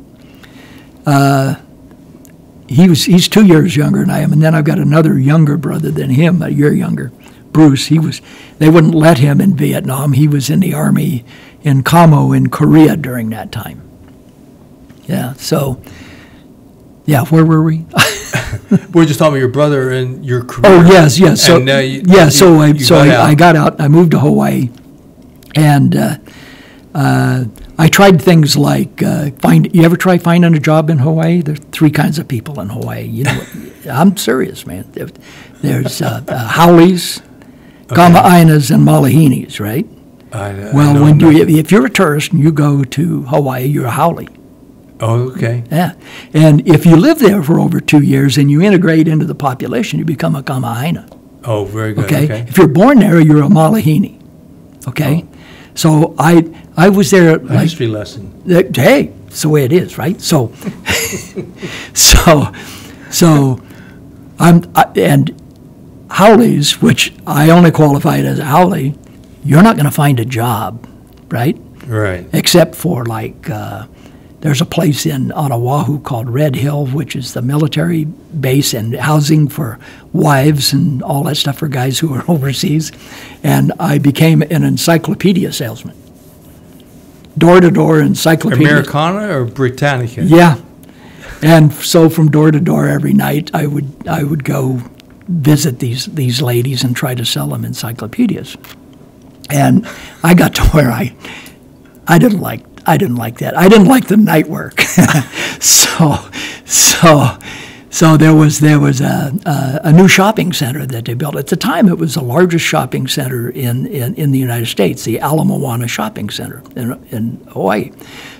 He's 2 years younger than I am, and then I've got another younger brother than him, a year younger, Bruce. They wouldn't let him in Vietnam. He was in the Army in Kamo in Korea during that time. Yeah, so, where were we? We're just talking about your brother and your career. Oh, yes. So, and I got out. I moved to Hawaii, and I tried things like you ever try finding a job in Hawaii? There's 3 kinds of people in Hawaii. You know, I'm serious, man. There's haoles, kama'ainas, and malahinis, right? If you're a tourist and you go to Hawaii, you're a haole. Oh, okay. Yeah, and if you live there for over 2 years and you integrate into the population, you become a kama'aina. Oh, very good. Okay. If you're born there, you're a malahini. Okay. Oh. So I was there. A history lesson. Hey, it's the way it is, right? So, and haoles, which I only qualified as a haole, you're not going to find a job, right? Right. Except for there's a place on Oahu called Red Hill, which is the military base and housing for wives and all that stuff for guys who are overseas. And I became an encyclopedia salesman. Door-to-door encyclopedia. Americana or Britannica? Yeah. And so from door to door every night, I would go visit these ladies and try to sell them encyclopedias. And I got to where I didn't like that. I didn't like the night work. So there was a new shopping center that they built. At the time, it was the largest shopping center in the United States, the Ala Moana Shopping Center in Hawaii.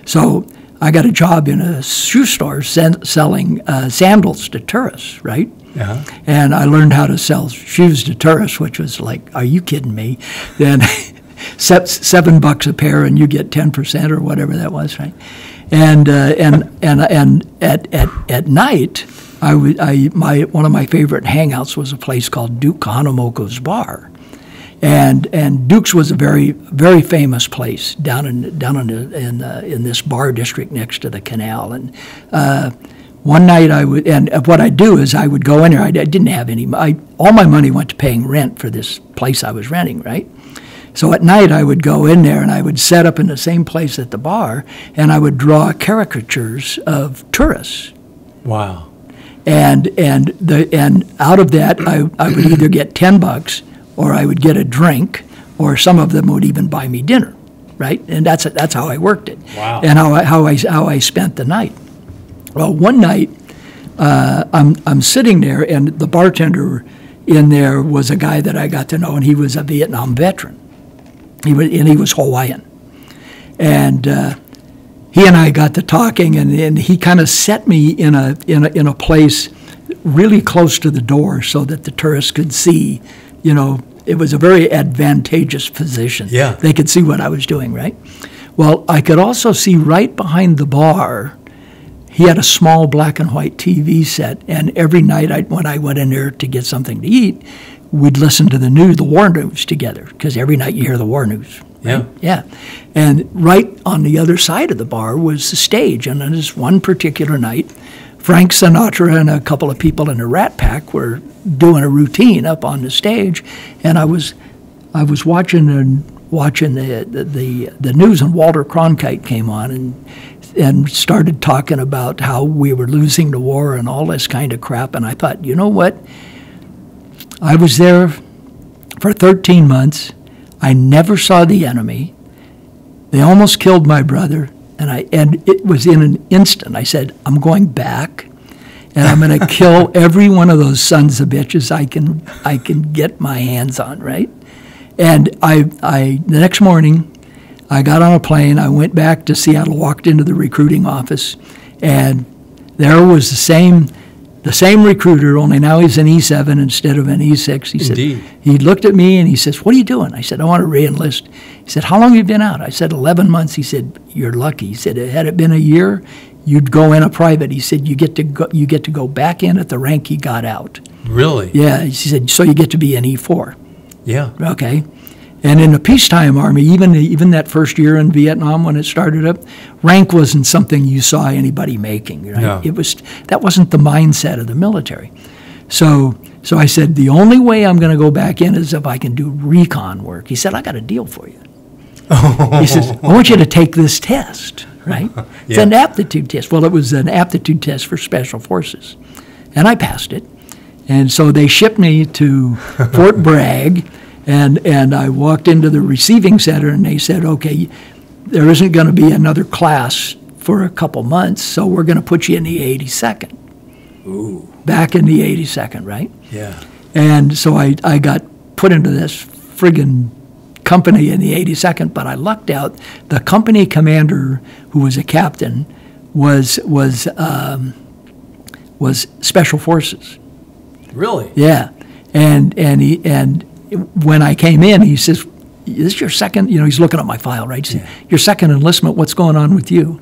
So I got a job in a shoe store selling sandals to tourists, right? Uh-huh. And I learned how to sell shoes to tourists, which was like, are you kidding me? Then $7 a pair, and you get 10% or whatever that was, right? And at night, one of my favorite hangouts was a place called Duke Kahanamoku's Bar, and Duke's was a very, very famous place down in this bar district next to the canal. And one night what I'd do is I would go in there. I didn't have all my money went to paying rent for this place I was renting, right? So at night I would go in there and I would set up in the same place at the bar, and I would draw caricatures of tourists. Wow. And out of that, I would either get $10 or I would get a drink, or some of them would even buy me dinner, right? And that's how I worked it. Wow. And how I spent the night. Well, one night I'm sitting there, and the bartender in there was a guy that I got to know, and he was a Vietnam veteran. He was Hawaiian, and he and I got to talking, and he kind of set me in a place really close to the door so that the tourists could see. You know, it was a very advantageous position. Yeah, they could see what I was doing, right? Well, I could also see right behind the bar. He had a small black and white TV set, and every night when I went in there to get something to eat, we'd listen to the war news together, because every night you hear the war news. Right? Yeah. And right on the other side of the bar was the stage, and on this one particular night, Frank Sinatra and a couple of people in the Rat Pack were doing a routine up on the stage, and I was watching the news, and Walter Cronkite came on and started talking about how we were losing the war and all this kind of crap. And I thought, you know what? I was there for 13 months. I never saw the enemy. They almost killed my brother, and it was in an instant. I said, I'm going back, and I'm going to kill every one of those sons of bitches I can get my hands on, right? And the next morning, I got on a plane, I went back to Seattle, walked into the recruiting office, and there was the same recruiter, only now he's an E7 instead of an E6. He said, he looked at me and he says, "What are you doing?" I said, "I want to re-enlist." He said, "How long have you been out?" I said, 11 months. He said, "You're lucky." He said, "Had it been a year, you'd go in a private." He said, you get to go back in at the rank you got out." Really? Yeah. He said, "So you get to be an E4." Yeah. Okay. And in the peacetime Army, even that first year in Vietnam when it started up, rank wasn't something you saw anybody making. Right? No. That wasn't the mindset of the military. So I said, the only way I'm going to go back in is if I can do recon work. He said, "I got a deal for you." He says, "I want you to take this test." Right? It's an aptitude test. Well, it was an aptitude test for Special Forces, and I passed it. And so they shipped me to Fort Bragg. And I walked into the receiving center, and they said, "Okay, there isn't going to be another class for a couple months, so we're going to put you in the 82nd." Ooh. Back in the 82nd, right? Yeah. And so I got put into this friggin' company in the 82nd, but I lucked out. The company commander, who was a captain, was Special Forces. Really? Yeah. And when I came in, he says, "This is your second," he's looking at my file, right? He said, "Your second enlistment, what's going on with you?"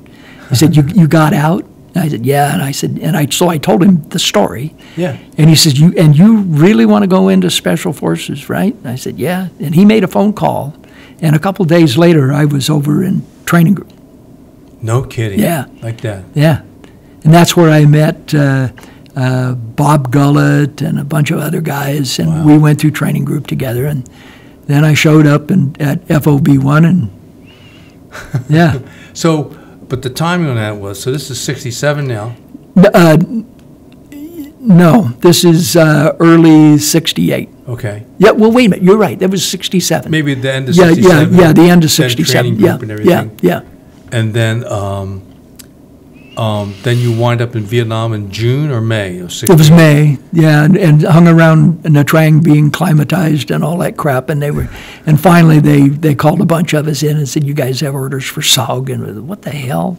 He said, you got out?" And I said, "Yeah." And I said, so I told him the story. Yeah. And he says, you really want to go into Special Forces, right? And I said, "Yeah." And he made a phone call, and a couple of days later, I was over in training group. No kidding. Yeah. Like that. Yeah. And that's where I met Bob Gullett and a bunch of other guys, and we went through training group together, and then I showed up at FOB1, and yeah. So, but the timing on that was, so this is 67 now? No, this is early 68. Okay. Yeah, well, wait a minute, you're right, that was 67. Maybe the end of 67. Yeah, the end of 67, yeah. And everything. Yeah. And then you wind up in Vietnam in June or May of 68? It was May, yeah, and hung around Nha Trang being climatized and all that crap, and finally they called a bunch of us in and said, "You guys have orders for SOG," and what the hell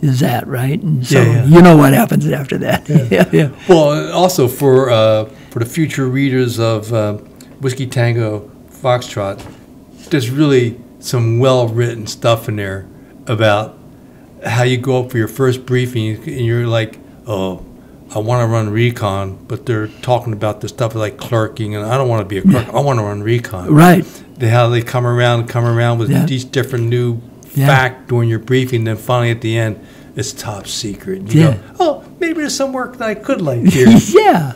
is that, right? And so you know what happens after that. Yeah. Well, also for the future readers of Whiskey Tango Foxtrot, there's really some well-written stuff in there about how you go up for your first briefing and you're like, "Oh, I want to run recon," but they're talking about the stuff like clerking, and I don't want to be a clerk. I want to run recon. Right. How they come around with these different new fact during your briefing, then finally at the end, it's top secret. And you go, "Oh, maybe there's some work that I could like here." Yeah.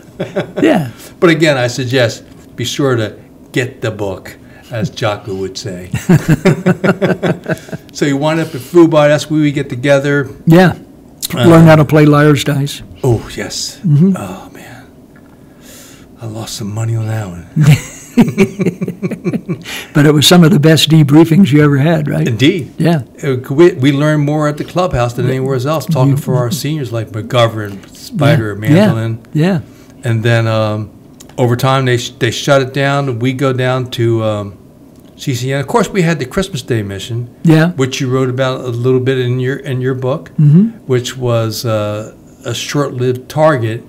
But again, I suggest be sure to get the book, as Jocko would say. So you wind up at Fubai. That's where we get together. Yeah. Learn how to play liar's dice. Oh, yes. Oh, man. I lost some money on that one. But it was some of the best debriefings you ever had, right? Indeed. Yeah. We learned more at the clubhouse than anywhere else, talking for our seniors like McGovern, Spider, Mandolin. Yeah. And then over time, they shut it down. We go down to CCN. Of course, we had the Christmas Day mission, which you wrote about a little bit in your book, which was a short-lived target.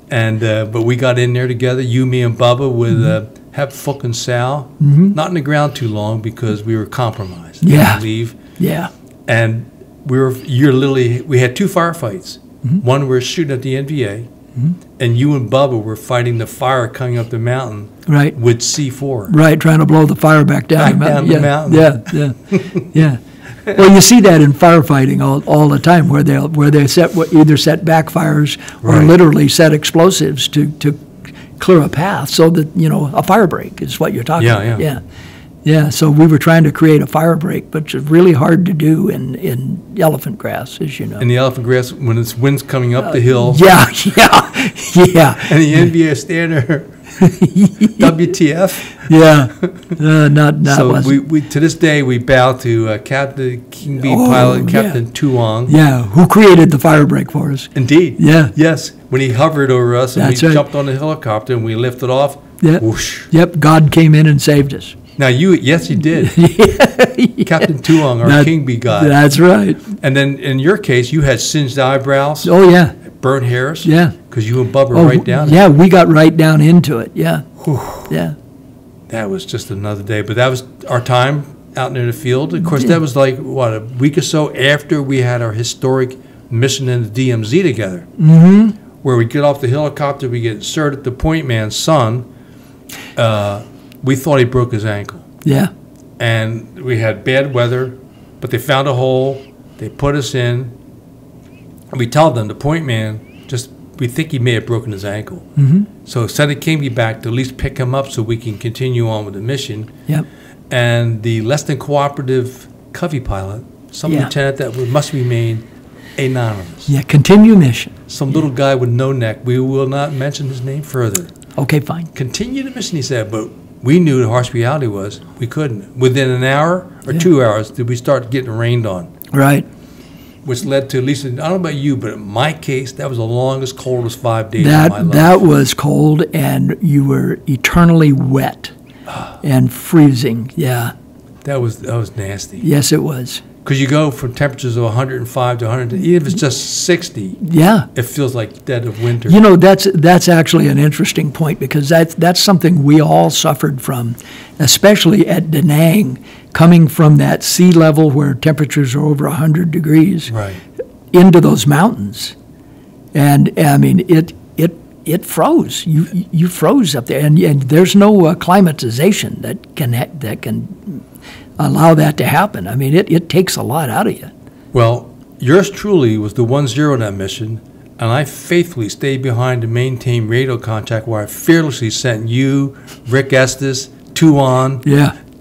And but we got in there together, you, me, and Bubba, with Hep, Fook, and Sal. Not in the ground too long because we were compromised. Yeah. Leave. Yeah. And we had 2 firefights. One we were shooting at the NVA, and you and Bubba were fighting the fire coming up the mountain. Right. With C-4. Right, trying to blow the fire back down the mountain. Yeah. Well, you see that in firefighting all the time, where they either set backfires or literally set explosives to clear a path, so that a fire break is what you're talking about. Yeah. So we were trying to create a fire break, but it's really hard to do in elephant grass, as you know. In the elephant grass, when it's wind's coming up the hill. Yeah. And the NBA standard. WTF? Not so we to this day we bow to Captain King Bee pilot Captain Tuong. Yeah, who created the fire break for us? Indeed. Yeah. Yes. When he hovered over us and That's we right. jumped on the helicopter and we lifted off. Yep. Whoosh. Yep. God came in and saved us. Now yes, you did. Captain Tuong, our King Bee god. That's right. And then in your case, you had singed eyebrows. Oh yeah. Burnt hairs. Yeah. Because you and Bubba were right down. Yeah, we got right down into it. Yeah. Whew. Yeah. That was just another day. But that was our time out in the field. Of course, that was like, a week or so after we had our historic mission in the DMZ together. Where we get off the helicopter, we get inserted. The point man's son, we thought he broke his ankle. Yeah. And we had bad weather, but they found a hole. They put us in. And we told them, the point man, we think he may have broken his ankle. So send a King Bee back to at least pick him up so we can continue on with the mission. Yep. And the less than cooperative Covey pilot, some lieutenant that must remain anonymous. Yeah, continue mission. Some little guy with no neck. We will not mention his name further. Okay, fine. Continue the mission, he said, but we knew the harsh reality was we couldn't. Within an hour or 2 hours did we start getting rained on. Right. Which led to, at least, I don't know about you, but in my case, that was the longest, coldest 5 days of my life. That was cold, and you were eternally wet and freezing. Yeah. That was nasty. Yes, it was. Because you go from temperatures of 105 to 100, even if it's just 60, it feels like dead of winter. That's actually an interesting point, because that's something we all suffered from, especially at Da Nang, coming from that sea level where temperatures are over 100 degrees into those mountains. And I mean, it froze. You froze up there, and there's no acclimatization that can allow that to happen. I mean, it takes a lot out of you. Well, yours truly was the 1-0 in that mission, and I faithfully stayed behind to maintain radio contact where I fearlessly sent you, Rick Estes, Tuan,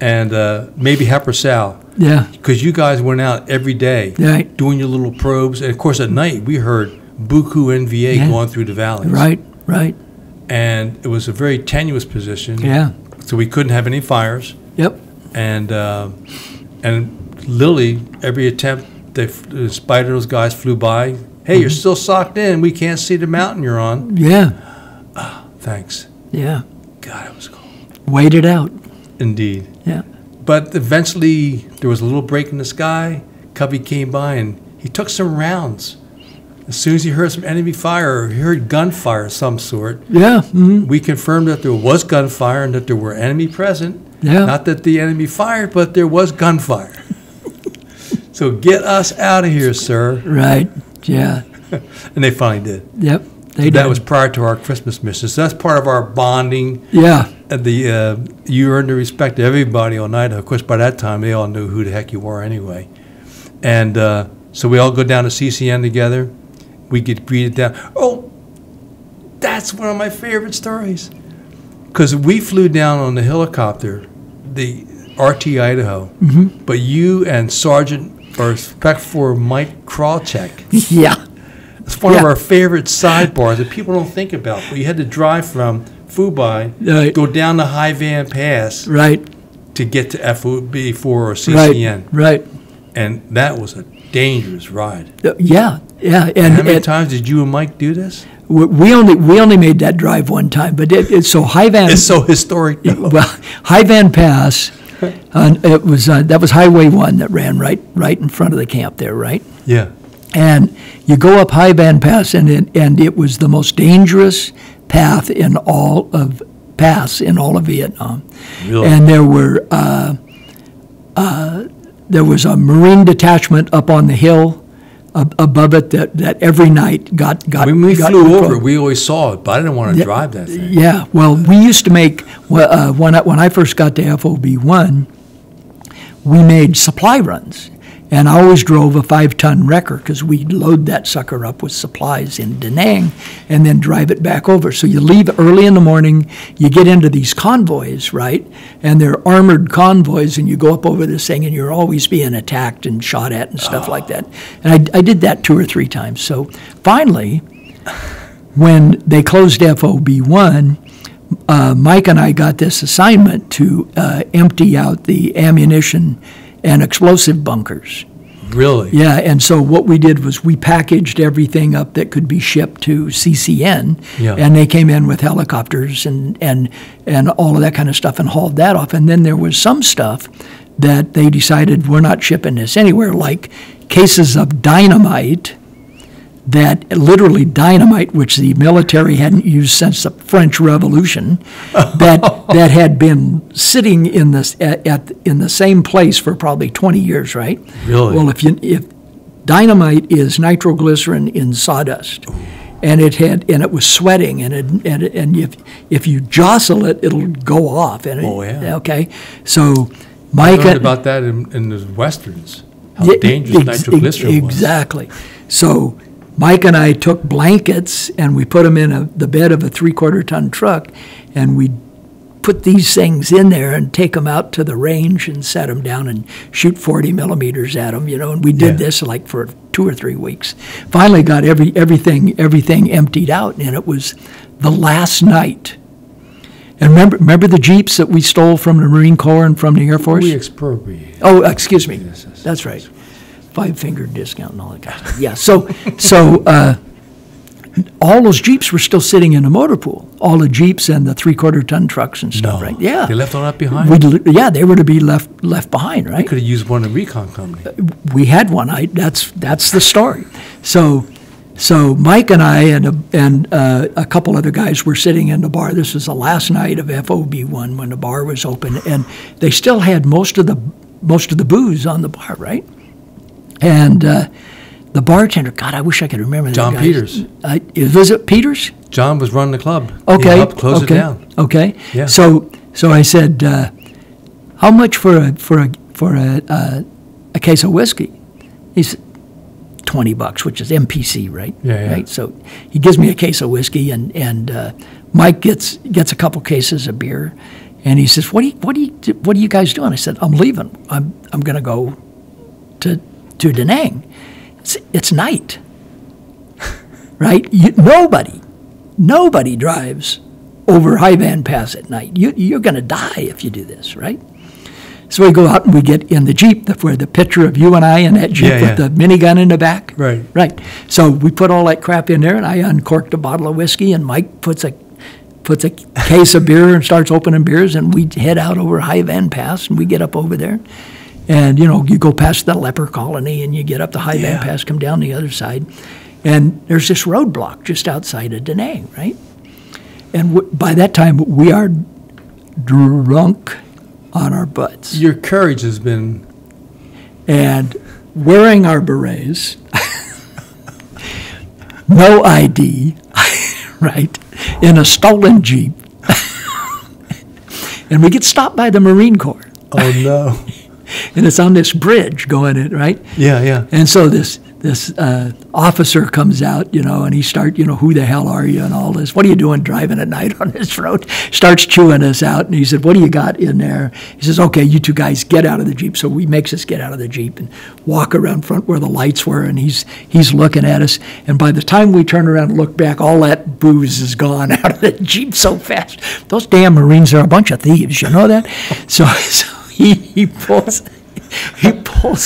and maybe Hep or Sal. Yeah. Because you guys went out every day doing your little probes. And, of course, at night we heard Buku NVA going through the valleys. Right. And it was a very tenuous position. Yeah. So we couldn't have any fires. Yep. And literally every attempt, the Spider, those guys flew by. Hey, you're still socked in. We can't see the mountain you're on. Yeah. Thanks. Yeah. God, it was cold. Wait it out. Indeed. Yeah. But eventually there was a little break in the sky. Cubby came by and he took some rounds. As soon as he heard some enemy fire, or he heard gunfire of some sort, we confirmed that there was gunfire and that there were enemy present. Yeah. Not that the enemy fired, but there was gunfire. So get us out of here, sir. Right, yeah. And they finally did. Yep, they did. That was prior to our Christmas mission. So that's part of our bonding. Yeah. You earned the respect of everybody on Idaho. Of course, by that time, they all knew who the heck you were anyway. And so we all go down to CCN together. We get greeted down. Oh, that's one of my favorite stories. Because we flew down on the helicopter, the RT Idaho, but you and Sergeant our respect for Mike Krawcheck. Yeah. It's one of our favorite sidebars that people don't think about. We had to drive from Fubai, go down the High Van Pass, to get to FOB4 or CCN. Right. And that was a dangerous ride. Yeah. And how many times did you and Mike do this? We only made that drive one time, but it's so High Van. It's so historic. Well, High Van Pass. It was that was Highway 1 that ran right in front of the camp there, right? Yeah. And you go up High Van Pass, and it was the most dangerous path in all of Vietnam. Really? And there was a Marine detachment up on the hill above it that every night got. When we flew over it, we always saw it, but I didn't want to drive that thing. Yeah, well, we used to make when I first got to FOB1, we made supply runs. And I always drove a 5-ton wrecker because we'd load that sucker up with supplies in Da Nang and then drive it back over. So you leave early in the morning, you get into these convoys, right? And they're armored convoys, and you go up over this thing, and you're always being attacked and shot at and stuff like that. And I did that 2 or 3 times. So finally, when they closed FOB1, Mike and I got this assignment to empty out the ammunition and explosive bunkers. Really? Yeah, and so what we did was we packaged everything up that could be shipped to CCN, and they came in with helicopters and all of that kind of stuff and hauled that off. And then there was some stuff that they decided we're not shipping this anywhere, like cases of dynamite, that literally dynamite, which the military hadn't used since the French Revolution, that had been sitting in the same place for probably 20 years, right? Really? Well, if dynamite is nitroglycerin in sawdust, and it was sweating, and if you jostle it, it'll go off. And okay, so Mike, I learned about that in the westerns. How dangerous nitroglycerin was. Exactly. So Mike and I took blankets and we put them in the bed of a 3/4-ton truck, and we put these things in there and take them out to the range and set them down and shoot 40 millimeters at them, and we did this like for 2 or 3 weeks. Finally got everything emptied out, and it was the last night. And remember the Jeeps that we stole from the Marine Corps and from the Air Force? We expropriated. Oh, excuse me. Yes. That's right. 5-finger discount and all that kind of stuff. Yeah, so all those Jeeps were still sitting in the motor pool. All the Jeeps and the 3/4-ton trucks and stuff, right? Yeah. They left all that behind? They were to be left behind, right? We could have used one in the recon company. We had one. That's the story. So Mike and I and a couple other guys were sitting in the bar. This was the last night of FOB1 when the bar was open, and they still had most of the booze on the bar, right? And the bartender, God, I wish I could remember that John guy. Peters. Was it Peters? John was running the club. Okay. He helped close it down. Okay. Yeah. So I said, how much for a case of whiskey? He said, $20, which is MPC, right? Yeah. Right. So he gives me a case of whiskey, and Mike gets a couple cases of beer, and he says, "What are you guys doing?" I said, "I'm leaving. I'm going to go to Da Nang. It's night, right? Nobody drives over High Van Pass at night. You're going to die if you do this, right?" So we go out and we get in the Jeep where the picture of you and I in that Jeep with the minigun in the back. Right. Right. So we put all that crap in there, and I uncorked a bottle of whiskey, and Mike puts a case of beer and starts opening beers, and we head out over High Van Pass, and we get up over there. And, you go past the leper colony, and you get up the High Van Pass, come down the other side, and there's this roadblock just outside of Da Nang, right? And by that time, we are drunk on our butts. Your courage has been... And wearing our berets, no ID, right, in a stolen Jeep. And we get stopped by the Marine Corps. Oh, no. And it's on this bridge going in, right? Yeah. And so this this officer comes out, and he who the hell are you and all this? What are you doing driving at night on this road? Starts chewing us out, and he said, what do you got in there? He says, okay, you two guys get out of the Jeep. So he makes us get out of the Jeep and walk around front where the lights were, and he's looking at us. And by the time we turn around and look back, all that booze is gone out of the Jeep so fast. Those damn Marines are a bunch of thieves, you know that? So he pulls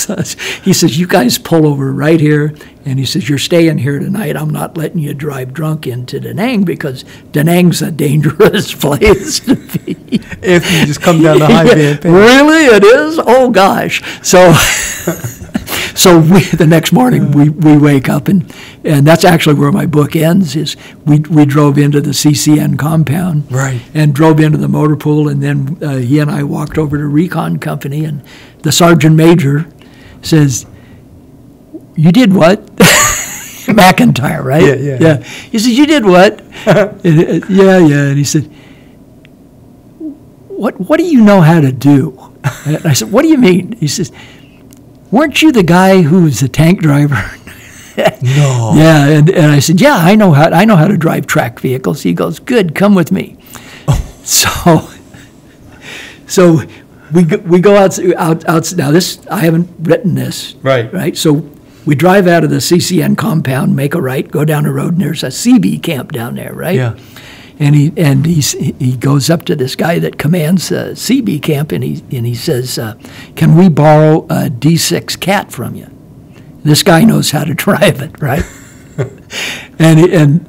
us. He says, you guys pull over right here. And he says, you're staying here tonight. I'm not letting you drive drunk into Da Nang because Da Nang's a dangerous place to be. If you just come down the highway. Really? It is? Oh, gosh. So the next morning we wake up, and that's actually where my book ends, is we drove into the CCN compound. Right. And drove into the motor pool, and then he and I walked over to Recon Company, and the sergeant major says, you did what? McIntyre, right? Yeah. He says, you did what? Yeah. And he said, what do you know how to do? And I said, what do you mean? He says, weren't you the guy who was the tank driver? No. Yeah, and I said, yeah, I know how to drive track vehicles. He goes, good, come with me. So we go out. Now this, I haven't written this. Right. So we drive out of the CCN compound, make a right, go down the road, and there's a CB camp down there, right? Yeah. And he goes up to this guy that commands CB camp, and he says, can we borrow a D6 Cat from you? This guy knows how to drive it, right? and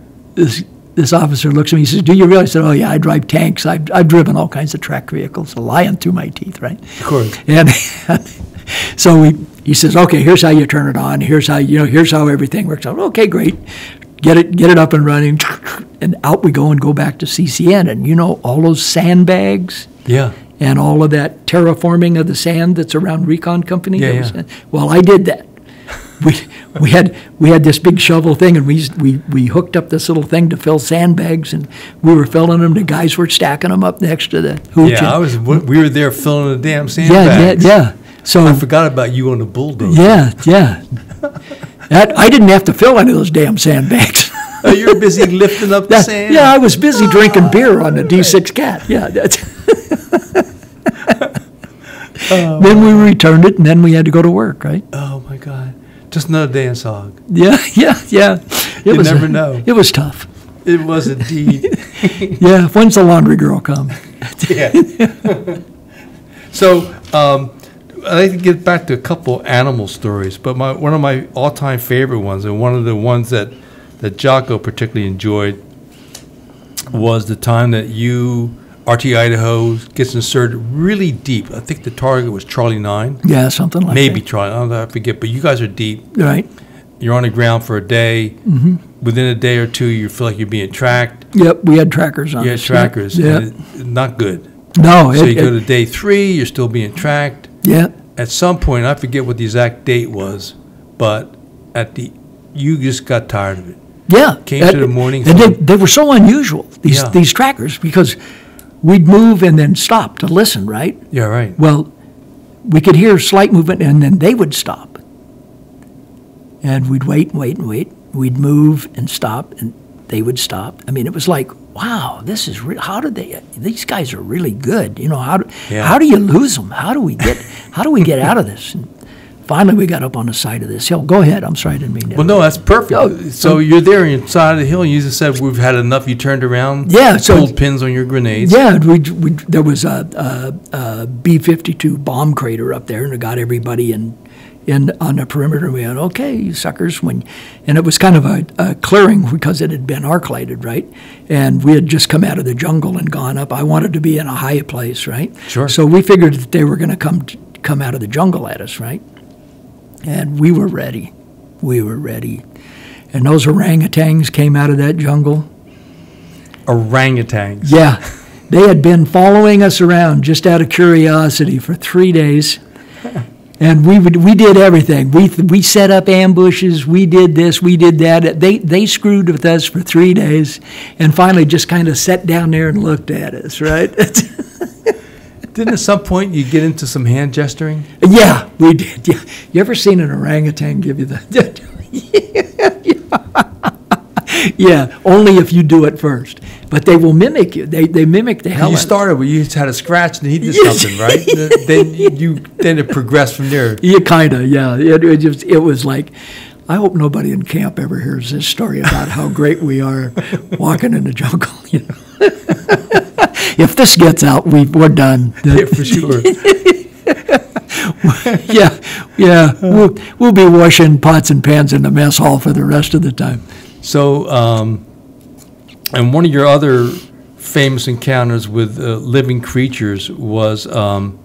this officer looks at me. He says, do you realize? I said, oh, yeah, I drive tanks. I've driven all kinds of track vehicles, lying through my teeth, right? Of course. And so he says, okay, here's how you turn it on. Here's how everything works out. Okay, great. Get it up and running. And out we go and go back to CCN. And all those sandbags? Yeah. And all of that terraforming of the sand that's around Recon Company? Yeah. Well, I did that. We had this big shovel thing, and we hooked up this little thing to fill sandbags, and we were filling them. The guys were stacking them up next to the hooch. Yeah, we were there filling the damn sandbags. Yeah. So I forgot about you on the bulldozer. Yeah. I didn't have to fill any of those damn sandbags. Oh, you were busy lifting up the sand? Yeah, I was busy drinking beer on the D6 Cat. Yeah. Then we returned it, and then we had to go to work, right? Oh, my God. Just another day in SOG. Yeah. You never know. It was tough. It was indeed. Yeah, when's the laundry girl come? Yeah. So, I'd like to get back to a couple animal stories, but one of my all-time favorite ones, and one of the ones that Jocko particularly enjoyed, was the time that RT Idaho gets inserted really deep. I think the target was Charlie 9. Yeah, something like Maybe that. Charlie, I forget, but you guys are deep. Right. You're on the ground for a day. Mm-hmm. Within a day or two, you feel like you're being tracked. Yep, we had trackers on. You had trackers. Yeah. Not good. No. So you go to day 3, you're still being tracked. Yeah. At some point, I forget what the exact date was, but you just got tired of it. Yeah. Came to the morning. And they were so unusual, these trackers, because we'd move and then stop to listen, right? Yeah, right. Well, we could hear slight movement, and then they would stop. And we'd wait and wait and wait. We'd move and stop, and they would stop. I mean, it was like, wow, this is these guys are really good. How do you lose them? How do we get out of this? And finally, we got up on the side of this hill. Go ahead. I'm sorry, I didn't mean to. Well, no, that's perfect. Oh, so you're there inside of the hill, and you just said, we've had enough. You turned around, pulled pins on your grenades. Yeah, there was a B-52 bomb crater up there, and it got everybody on the perimeter. We went, okay, you suckers. And it was kind of a clearing because it had been arc lighted, right? And we had just come out of the jungle and gone up. I wanted to be in a high place, right? Sure. So we figured that they were going to come out of the jungle at us, right? And we were ready. And those orangutans came out of that jungle. Orangutans? Yeah. They had been following us around just out of curiosity for 3 days. And we did everything. We set up ambushes. We did this. We did that. They screwed with us for 3 days, and finally just kind of sat down there and looked at us. Right? Didn't at some point you get into some hand gesturing? Yeah, we did. Yeah. You ever seen an orangutan give you the? Yeah, only if you do it first. But they will mimic you. They mimic the hell. You started where you had a scratch and he did something, right? then it progressed from there. Yeah, kind of. Yeah, it was like, I hope nobody in camp ever hears this story about how great we are walking in the jungle. You know, if this gets out, we're done. Yeah, for sure. Yeah. We'll be washing pots and pans in the mess hall for the rest of the time. So, and one of your other famous encounters with living creatures was some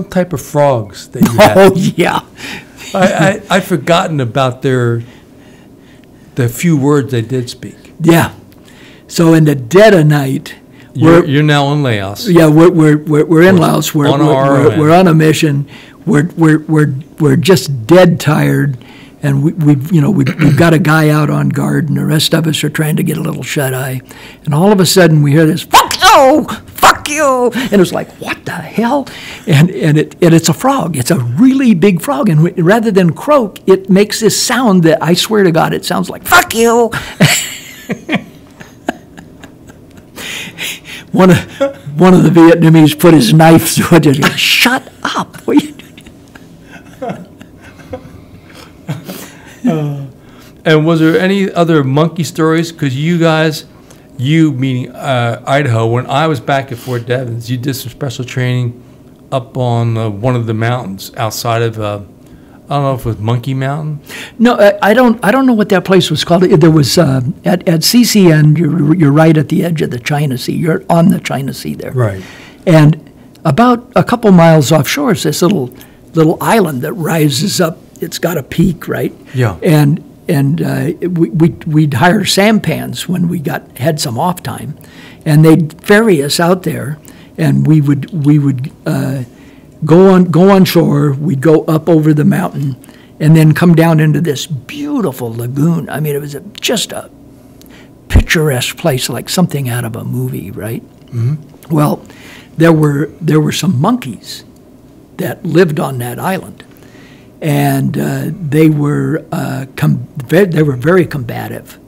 type of frogs that you had. Oh, yeah. I'd forgotten about the few words they did speak. Yeah. So in the dead of night, you're now in Laos. Yeah, we're in Laos. We're on a mission. We're just dead tired, and we've got a guy out on guard, and the rest of us are trying to get a little shut eye, and all of a sudden we hear this fuck you, and it's like, what the hell? And it's a frog. It's a really big frog, and rather than croak, it makes this sound that I swear to God, it sounds like fuck you. One of the Vietnamese put his knife through it and said, shut up. What are you doing? And was there any other monkey stories? Because you meaning Idaho, when I was back at Fort Devens, you did some special training up on one of the mountains outside of, I don't know if it was Monkey Mountain. No, I don't know what that place was called. There was at CCN. You're right at the edge of the China Sea. You're on the China Sea there. Right. And about a couple miles offshore is this little island that rises up. It's got a peak, right? Yeah. And we'd hire sampans when we had some off time, and they'd ferry us out there, and we would go on shore. We'd go up over the mountain, and then come down into this beautiful lagoon. I mean, it was just a picturesque place, like something out of a movie, right? Mm-hmm. Well, there were some monkeys that lived on that island, and they were very combative.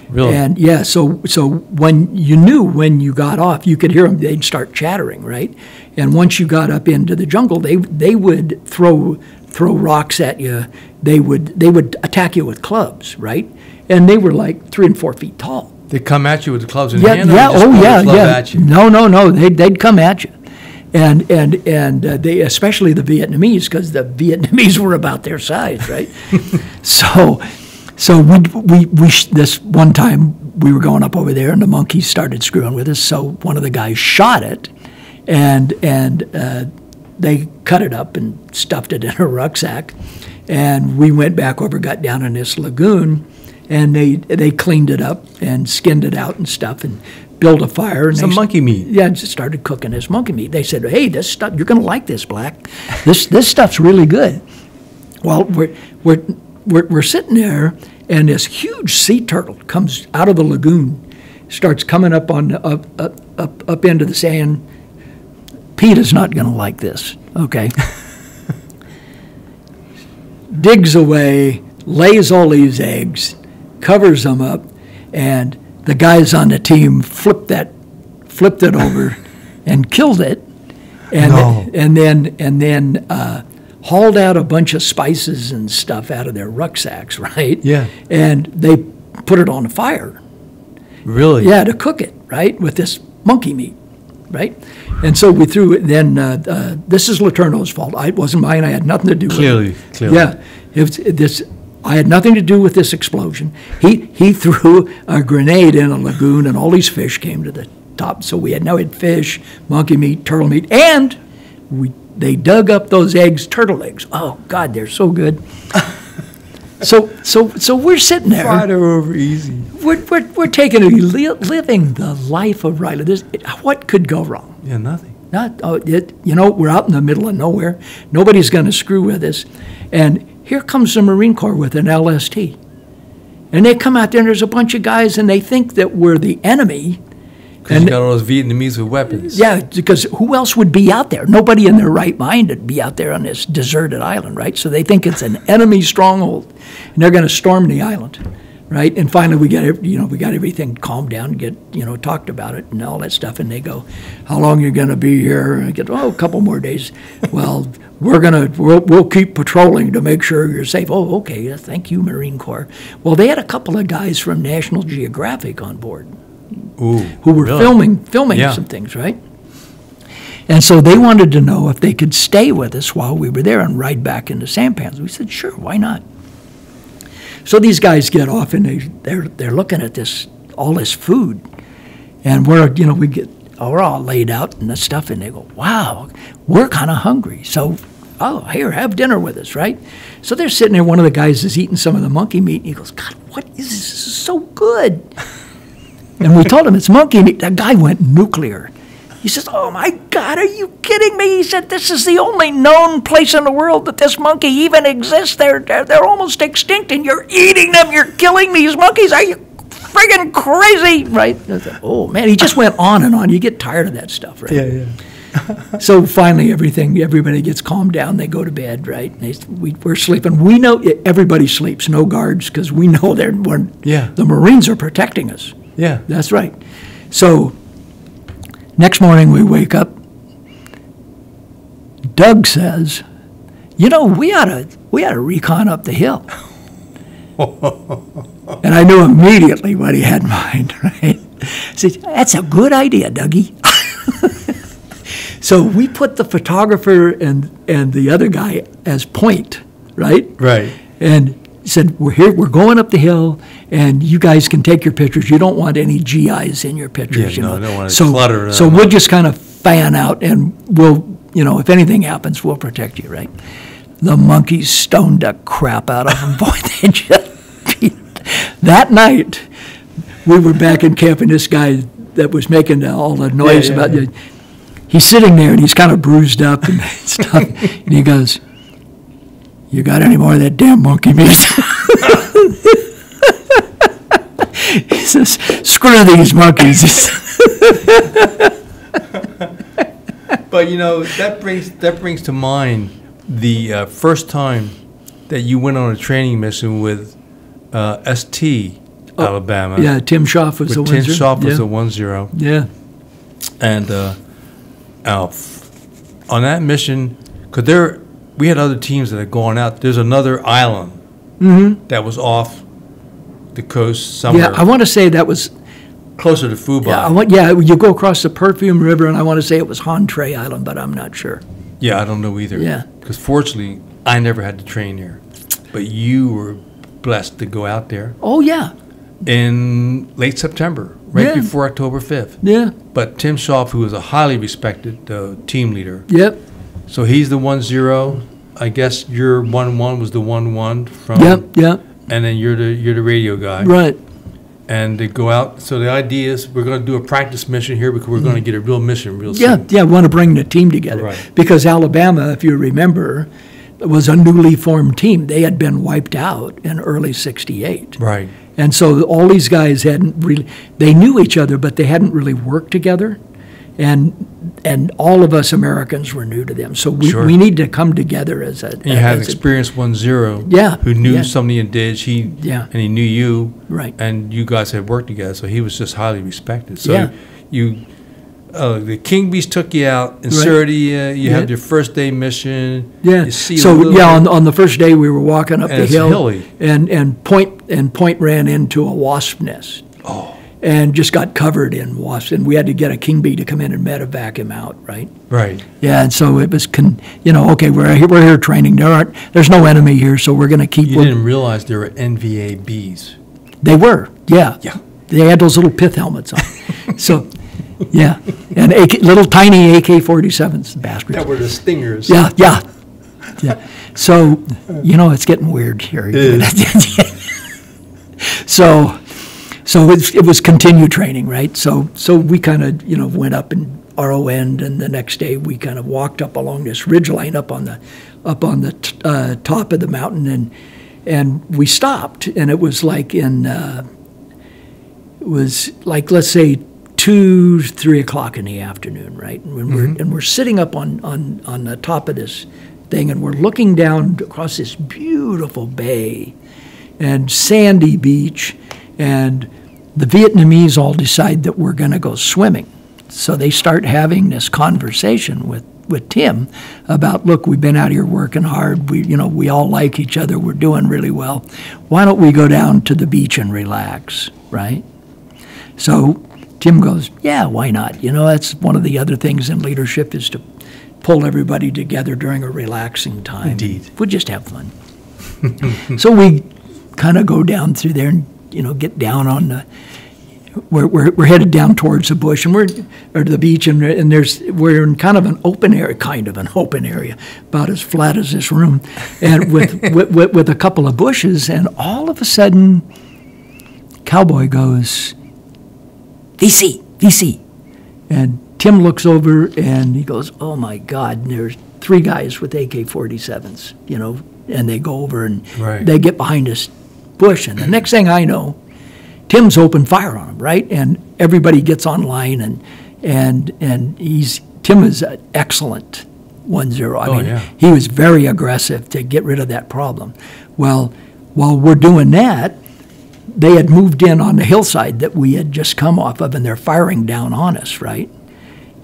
Really? And yeah, so when you got off, you could hear them. They'd start chattering, right? And once you got up into the jungle, they would throw rocks at you. They would attack you with clubs, right? And they were like 3 and 4 feet tall. They come at you with the clubs in Yeah, hand. yeah, Or just club at you? No. They'd come at you, and they, especially the Vietnamese, because the Vietnamese were about their size, right? So we this one time we were going up over there, and the monkeys started screwing with us. So one of the guys shot it, and they cut it up and stuffed it in a rucksack, and we went back over, got down in this lagoon, and they cleaned it up and skinned it out and stuff, and built a fire. And some monkey meat. Yeah, just started cooking this monkey meat. They said, "Hey, this stuff, you're going to like this, Black. This stuff's really good." Well, we're sitting there, and this huge sea turtle comes out of the lagoon, starts coming up up into the sand. Pete is not going to like this, okay? Digs away, lays all these eggs, covers them up, and the guys on the team flipped it over and killed it, and then hauled out a bunch of spices and stuff out of their rucksacks, right? Yeah. And they put it on a fire. Really? Yeah, to cook it, right, with this monkey meat, right? And so we threw it. Then this is Letourneau's fault. It wasn't mine. I had nothing to do with it. Clearly. Yeah. I had nothing to do with this explosion. He threw a grenade in a lagoon, and all these fish came to the top. So we had fish, monkey meat, turtle meat, and they dug up those eggs, turtle eggs. Oh God, they're so good. So we're sitting there. Fried her over easy. We're living the life of Riley. What could go wrong? Yeah, nothing. We're out in the middle of nowhere. Nobody's going to screw with us. And here comes the Marine Corps with an LST. And they come out there, and there's a bunch of guys, and they think that we're the enemy. Because you got all those Vietnamese with weapons. Yeah, because who else would be out there? Nobody in their right mind would be out there on this deserted island, right? So they think it's an enemy stronghold, and they're going to storm the island, right? And finally, we got everything calmed down, talked about it and all that stuff. And they go, "How long are you going to be here?" And I get, "Oh, a couple more days." Well, we'll keep patrolling to make sure you're safe. Oh, okay. Thank you, Marine Corps. Well, they had a couple of guys from National Geographic on board. Ooh, who were really? filming Yeah. some things, right? And so they wanted to know if they could stay with us while we were there and ride back into sampans. We said, sure, why not? So these guys get off and they're looking at all this food, and we're all laid out and the stuff, and they go, wow, we're kind of hungry. So, here, have dinner with us, right? So they're sitting there. One of the guys is eating some of the monkey meat, and he goes, God, what is this? This is so good. And we told him it's monkey meat. That guy went nuclear. He says, oh, my God, are you kidding me? He said, this is the only known place in the world that this monkey even exists. They're almost extinct, and you're eating them. You're killing these monkeys. Are you friggin' crazy? Right? I said, oh, man, he just went on and on. You get tired of that stuff, right? Yeah. So finally, everybody gets calmed down. They go to bed, right? We're sleeping. We know everybody sleeps, no guards, because we know the Marines are protecting us. Yeah. That's right. So next morning we wake up. Doug says, we ought to recon up the hill. And I knew immediately what he had in mind, right? I said, that's a good idea, Dougie. So we put the photographer and the other guy as point, right? Right. And said, we're going up the hill, and you guys can take your pictures. You don't want any GIs in your pictures. Yeah, I don't want to clutter. So we'll just kind of fan out, and we'll, if anything happens, we'll protect you, right? The monkeys stoned the crap out of them. Boy, they just... That night, we were back in camp, and this guy that was making all the noise he's sitting there, and he's kind of bruised up and stuff, and he goes, you got any more of that damn monkey meat? He says, screw these monkeys. But that brings to mind the first time that you went on a training mission with ST Alabama. Yeah, Tim Schaff was the 1-0. Tim Schaff was the 1-0. Yeah. And on that mission, because we had other teams that had gone out. There's another island that was off the coast somewhere. Yeah, I want to say that was closer to Fubai. Yeah, you go across the Perfume River, and I want to say it was Hontre Island, but I'm not sure. Yeah, I don't know either. Yeah. Because fortunately, I never had to train there. But you were blessed to go out there. Oh, yeah. In late September, right before October 5th. Yeah. But Tim Schaff, who was a highly respected team leader. Yep. So he's the 1-0. I guess your 1-1 was the 1-1 from. Yep. And then you're the radio guy. Right. And they go out. So the idea is we're going to do a practice mission here because we're going to get a real mission real soon. Yeah, we want to bring the team together. Right. Because Alabama, if you remember, was a newly formed team. They had been wiped out in early '68. Right. And so all these guys they knew each other, but they hadn't really worked together. And all of us Americans were new to them. So we need to come together as a... And you had an experienced 1-0 who knew something in Dig. And he knew you. Right. And you guys had worked together, so he was just highly respected. So the King Bees took you out in Surrey. You had your first day mission. Yeah. On the first day we were walking up the hill. Hilly. And Point ran into a wasp nest. Oh. And just got covered in wasps, and we had to get a king bee to come in and medevac him out, right? Right. Yeah, and so it was, okay, we're here training. There's no enemy here, so we're going to keep. You didn't realize there were NVA bees. They were, yeah. Yeah. They had those little pith helmets on. So, yeah, and little tiny AK-47s, bastards. That were the stingers. Yeah. So, it's getting weird here. So it was continued training, right? So we kind of went up in RON, and the next day we kind of walked up along this ridge line up on the top of the mountain, and we stopped, and it was like let's say 2, 3 o'clock in the afternoon, right? And we're sitting up on the top of this thing, and we're looking down across this beautiful bay and sandy beach, and the Vietnamese all decide that we're going to go swimming. So they start having this conversation with Tim about, look, we've been out here working hard. We all like each other. We're doing really well. Why don't we go down to the beach and relax, right? So Tim goes, yeah, why not? That's one of the other things in leadership, is to pull everybody together during a relaxing time. Indeed. We'll just have fun. So we kind of go down through there and, get down on the, we're headed down towards the bush, and or the beach, and we're in kind of an open area, about as flat as this room, and with a couple of bushes, and all of a sudden, Cowboy goes, VC, and Tim looks over and he goes, oh my God, and there's 3 guys with AK-47s, and they go over and they get behind this bush, and the next thing I know, Tim's opened fire on him, right? And everybody gets online, and Tim is an excellent 1-0. He was very aggressive to get rid of that problem. Well, while we're doing that, they had moved in on the hillside that we had just come off of, and they're firing down on us, right?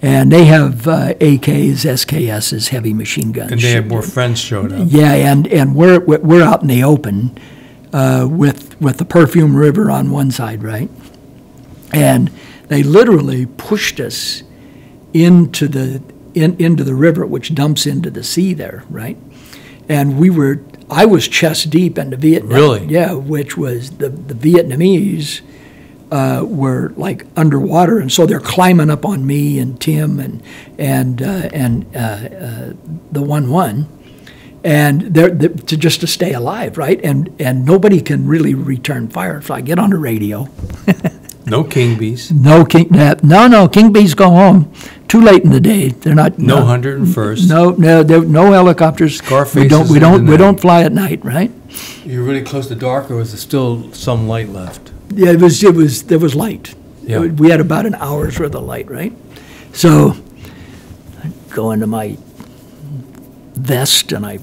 And they have AKs, SKSs, heavy machine guns. And they have more friends showing up. Yeah, and we're out in the open with the Perfume River on one side, right? And they literally pushed us into the river, which dumps into the sea there, right? And I was chest deep into Vietnam. Really? Yeah, which was the Vietnamese were like underwater, and so they're climbing up on me and Tim and the 1-1, and they're just to stay alive, right? And nobody can really return fire. So I get on the radio. No king bees. No king bees go home. Too late in the day. They're not. No 101st. No helicopters. Scarface. We don't fly at night, right? You're really close to dark, or was there still some light left? Yeah, there was light. Yeah. We had about an hour's worth of light, right? So I go into my vest and I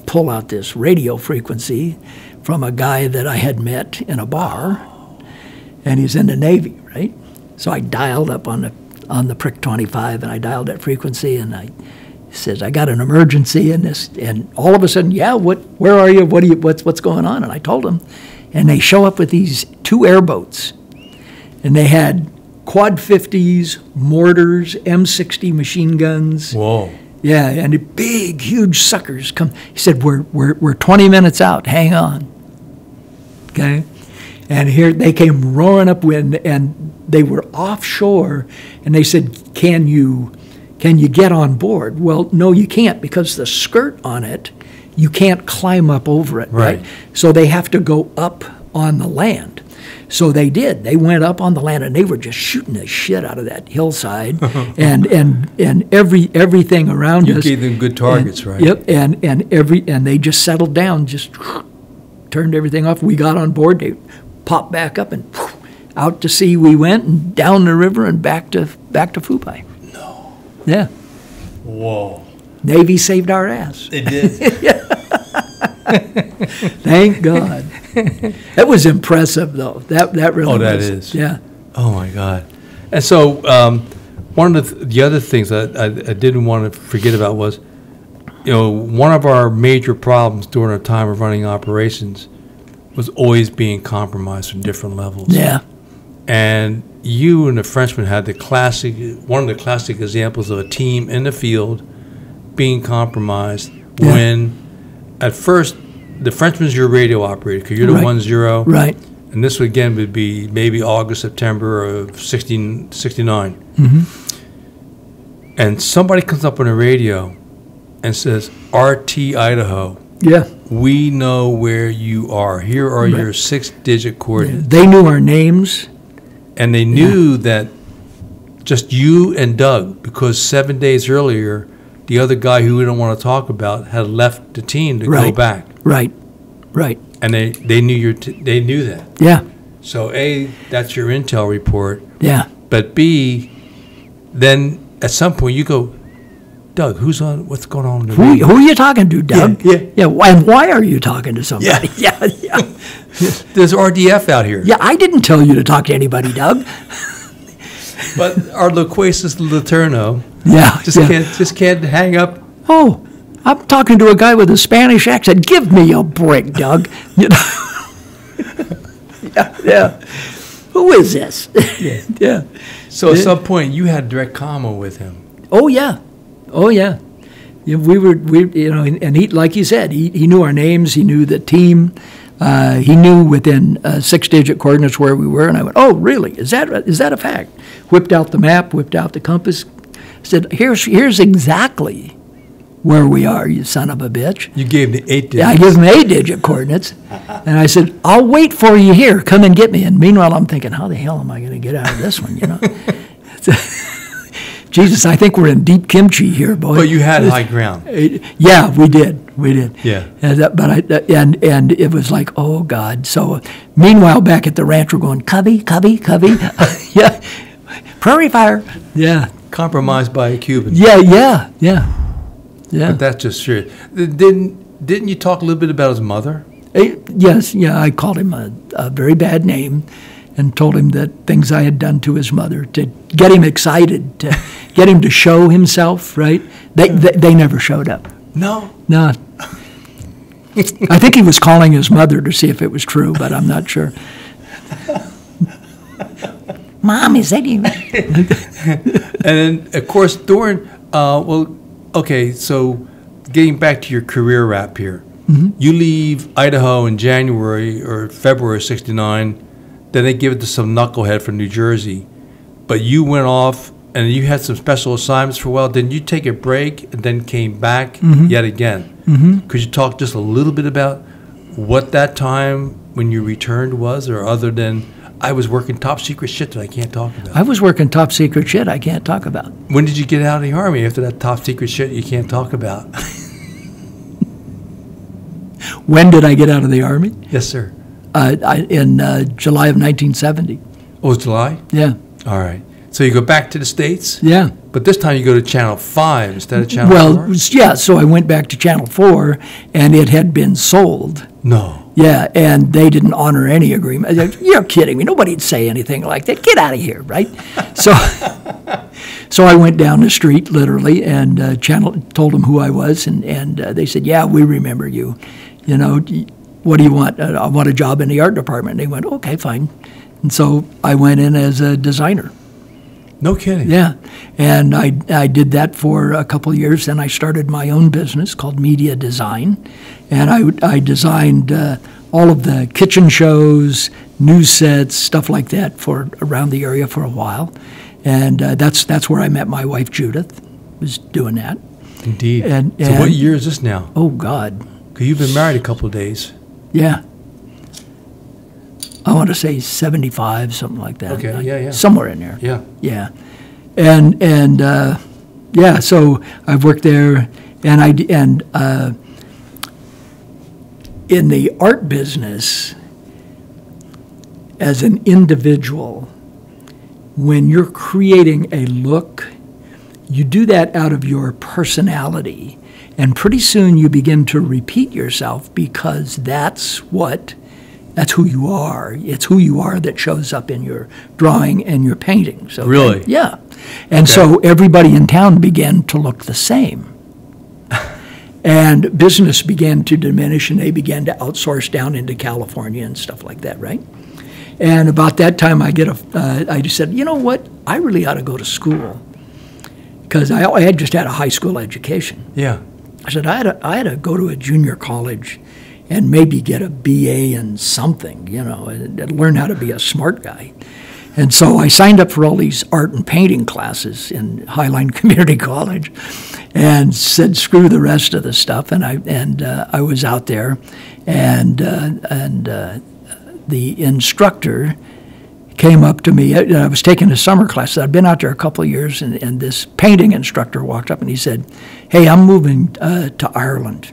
pull out this radio frequency from a guy that I had met in a bar, and he's in the Navy, right? So I dialed up on the Prick 25, and I dialed that frequency, and he says, I got an emergency in this, and all of a sudden, where are you? What's going on? And I told him, and they show up with these 2 airboats, and they had quad 50s, mortars, M60 machine guns. Whoa. Yeah, and the big, huge suckers come. He said, we're 20 minutes out. Hang on. Okay? And here they came roaring up wind, and they were offshore, and they said, can you get on board? Well, no, you can't, because the skirt on it, you can't climb up over it, right? So they have to go up on the land. So they did. They went up on the land, and they were just shooting the shit out of that hillside, and everything around us. You gave them good targets, right? Yep, and they just settled down, just turned everything off. We got on board. They popped back up, and out to sea we went, and down the river and back to Phu Bai. No. Yeah. Whoa. Navy saved our ass. It did. Thank God. That was impressive, though. That really was. Oh, that is. Yeah. Oh, my God. And so one of the other things I didn't want to forget about was, one of our major problems during our time of running operations was always being compromised from different levels. Yeah. And you and the Frenchman had one of the classic examples of a team in the field being compromised when, at first, the Frenchman's your radio operator, because you're the 1-0. Right. And this again would be maybe August, September of 69. Mm-hmm. And somebody comes up on the radio and says, RT Idaho. Yeah. We know where you are. Here are your 6-digit coordinates. Yeah. They knew our names. And they knew that just you and Doug, because 7 days earlier, the other guy who we don't want to talk about had left the team to go back. Right. And they knew they knew that. Yeah. So that's your intel report. Yeah. But B, then at some point you go, Doug, who's on? What's going on? Who are you talking to, Doug? Yeah. And why are you talking to somebody? Yeah. There's RDF out here. Yeah, I didn't tell you to talk to anybody, Doug. But our loquacious Laterno just can't hang up. Oh, I'm talking to a guy with a Spanish accent. Give me a break, Doug. You know? Yeah. Who is this? Yeah. So at some point you had direct commo with him. Oh yeah. Yeah, we and he, like you said, he knew our names. He knew the team. He knew within 6-digit coordinates where we were, and I went, "Oh, really? Is that a fact?" Whipped out the map, whipped out the compass, said, "Here's exactly where we are, you son of a bitch." You gave the 8 digits. Yeah, I gave him 8-digit coordinates, and I said, "I'll wait for you here. Come and get me." And meanwhile, I'm thinking, "How the hell am I going to get out of this one?" You know. Jesus, I think we're in deep kimchi here, boy. But you had high ground. Yeah, we did. Yeah. And it was like, oh God. So meanwhile, back at the ranch, we're going, Covey. Yeah. Prairie fire. Yeah. Compromised by a Cuban. Yeah. But that's just serious. Didn't you talk a little bit about his mother? Yes. Yeah. I called him a very bad name and told him that things I had done to his mother to get him excited, to get him to show himself, right? They never showed up. No. I think he was calling his mother to see if it was true, but I'm not sure. Mom, is that you? And then, of course, during, so getting back to your career wrap here, you leave Idaho in January or February of '69. Then they give it to some knucklehead from New Jersey. But you went off and you had some special assignments for a while. Then you take a break and then came back yet again. Could you talk just a little bit about what that time when you returned was, or other than I was working top secret shit that I can't talk about? I was working top secret shit I can't talk about. When did you get out of the Army after that top secret shit you can't talk about? When did I get out of the Army? Yes, sir. In July of 1970. Oh, it's July? Yeah. All right. So you go back to the States? Yeah. But this time you go to Channel 5 instead of Channel 4? Well, yeah, so I went back to Channel 4, and it had been sold. No. Yeah, and they didn't honor any agreement. You're kidding me. Nobody'd say anything like that. Get out of here, right? So I went down the street, literally, and told them who I was, and they said, yeah, we remember you. You know, what do you want? I want a job in the art department. And they went, okay, fine. And so I went in as a designer. No kidding. Yeah, and I did that for a couple of years. Then I started my own business called Media Design, and I designed all of the kitchen shows, news sets, stuff like that for around the area for a while. And that's where I met my wife Judith. Was doing that. Indeed. So what year is this now? Oh God. Because you've been married a couple of days. Yeah. I want to say 75, something like that. Okay, yeah. Somewhere in there. Yeah. Yeah. And yeah, so I've worked there, and in the art business, as an individual, when you're creating a look, you do that out of your personality, and pretty soon you begin to repeat yourself because that's who you are. It's who you are that shows up in your drawing and your painting. So really? Yeah. And so everybody in town began to look the same. And business began to diminish, and they began to outsource down into California and stuff like that, right? And about that time, I just said, you know what? I really ought to go to school, because I had just had a high school education. Yeah. I said, I had to go to a junior college and maybe get a BA in something, you know, and learn how to be a smart guy. And so I signed up for all these art and painting classes in Highline Community College, and said, screw the rest of the stuff. And I was out there, and the instructor came up to me. I was taking a summer class. I'd been out there a couple of years, and this painting instructor walked up and he said, hey, I'm moving to Ireland.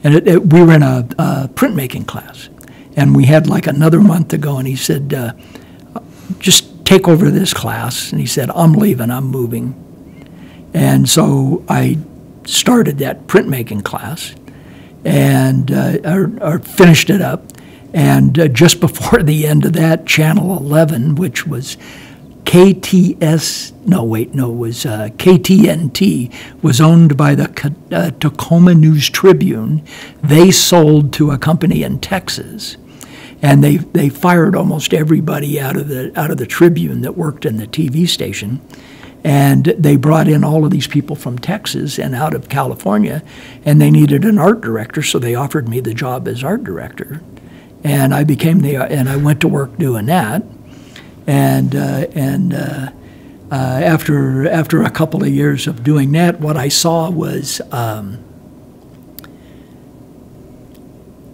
And we were in a printmaking class, and we had like another month to go, and he said, just take over this class. And he said, I'm leaving, I'm moving. And so I started that printmaking class and or finished it up. And just before the end of that, Channel 11, which was KTNT, was owned by the Tacoma News Tribune. They sold to a company in Texas. And they fired almost everybody out of the Tribune that worked in the TV station. And they brought in all of these people from Texas and out of California, and they needed an art director, so they offered me the job as art director. And I I went to work doing that. And after a couple of years of doing that, what I saw was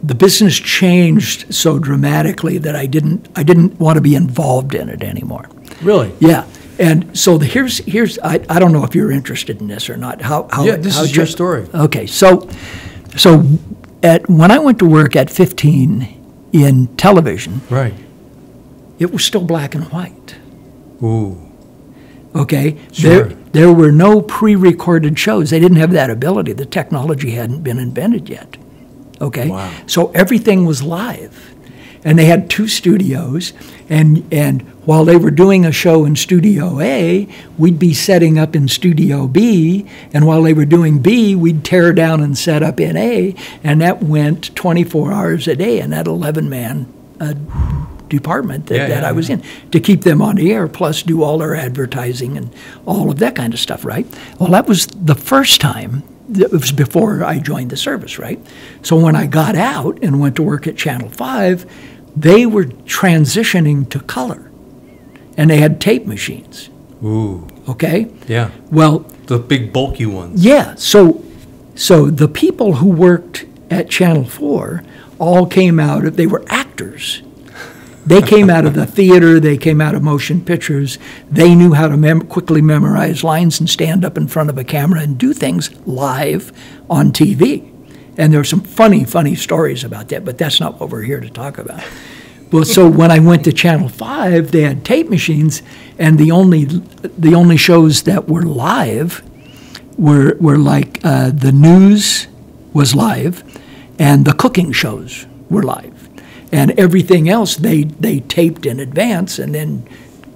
the business changed so dramatically that I didn't want to be involved in it anymore. Really? Yeah. And so here's I don't know if you're interested in this or not. This is your story. Okay, so when I went to work at 15 in television, right, it was still black and white. Ooh. Okay, Sure. there were no pre-recorded shows. They didn't have that ability. The technology hadn't been invented yet. Okay, Wow. So everything was live. And they had 2 studios, and while they were doing a show in Studio A, we'd be setting up in Studio B, and while they were doing B, we'd tear down and set up in A, and that went 24 hours a day in that 11-man department that I was in, to keep them on the air, plus do all their advertising and all of that kind of stuff, right? Well, that was the first time. It was before I joined the service, right? So when I got out and went to work at Channel 5, they were transitioning to color, and they had tape machines. Ooh. Okay? Yeah. Well, The big bulky ones. yeah, so the people who worked at Channel 4 all came out of, they were actors. They came out of the theater, they came out of motion pictures. They knew how to quickly memorize lines and stand up in front of a camera and do things live on TV. And there are some funny stories about that, but that's not what we're here to talk about. Well, so when I went to Channel 5, they had tape machines, and the only shows that were live were like the news was live, and the cooking shows were live. And everything else they taped in advance and then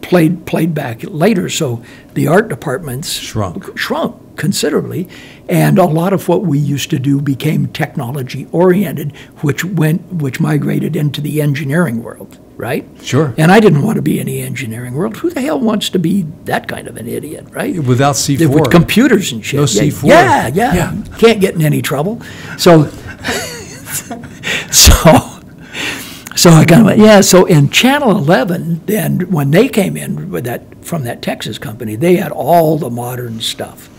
played back later. So the art departments shrunk considerably, and a lot of what we used to do became technology oriented, which migrated into the engineering world, right? Sure. And I didn't want to be in the engineering world. Who the hell wants to be that kind of an idiot, right? Without C-4. With computers and shit. No C-4. Yeah. Can't get in any trouble. So I kind of went, yeah. So in Channel 11, then when they came in with from that Texas company, they had all the modern stuff,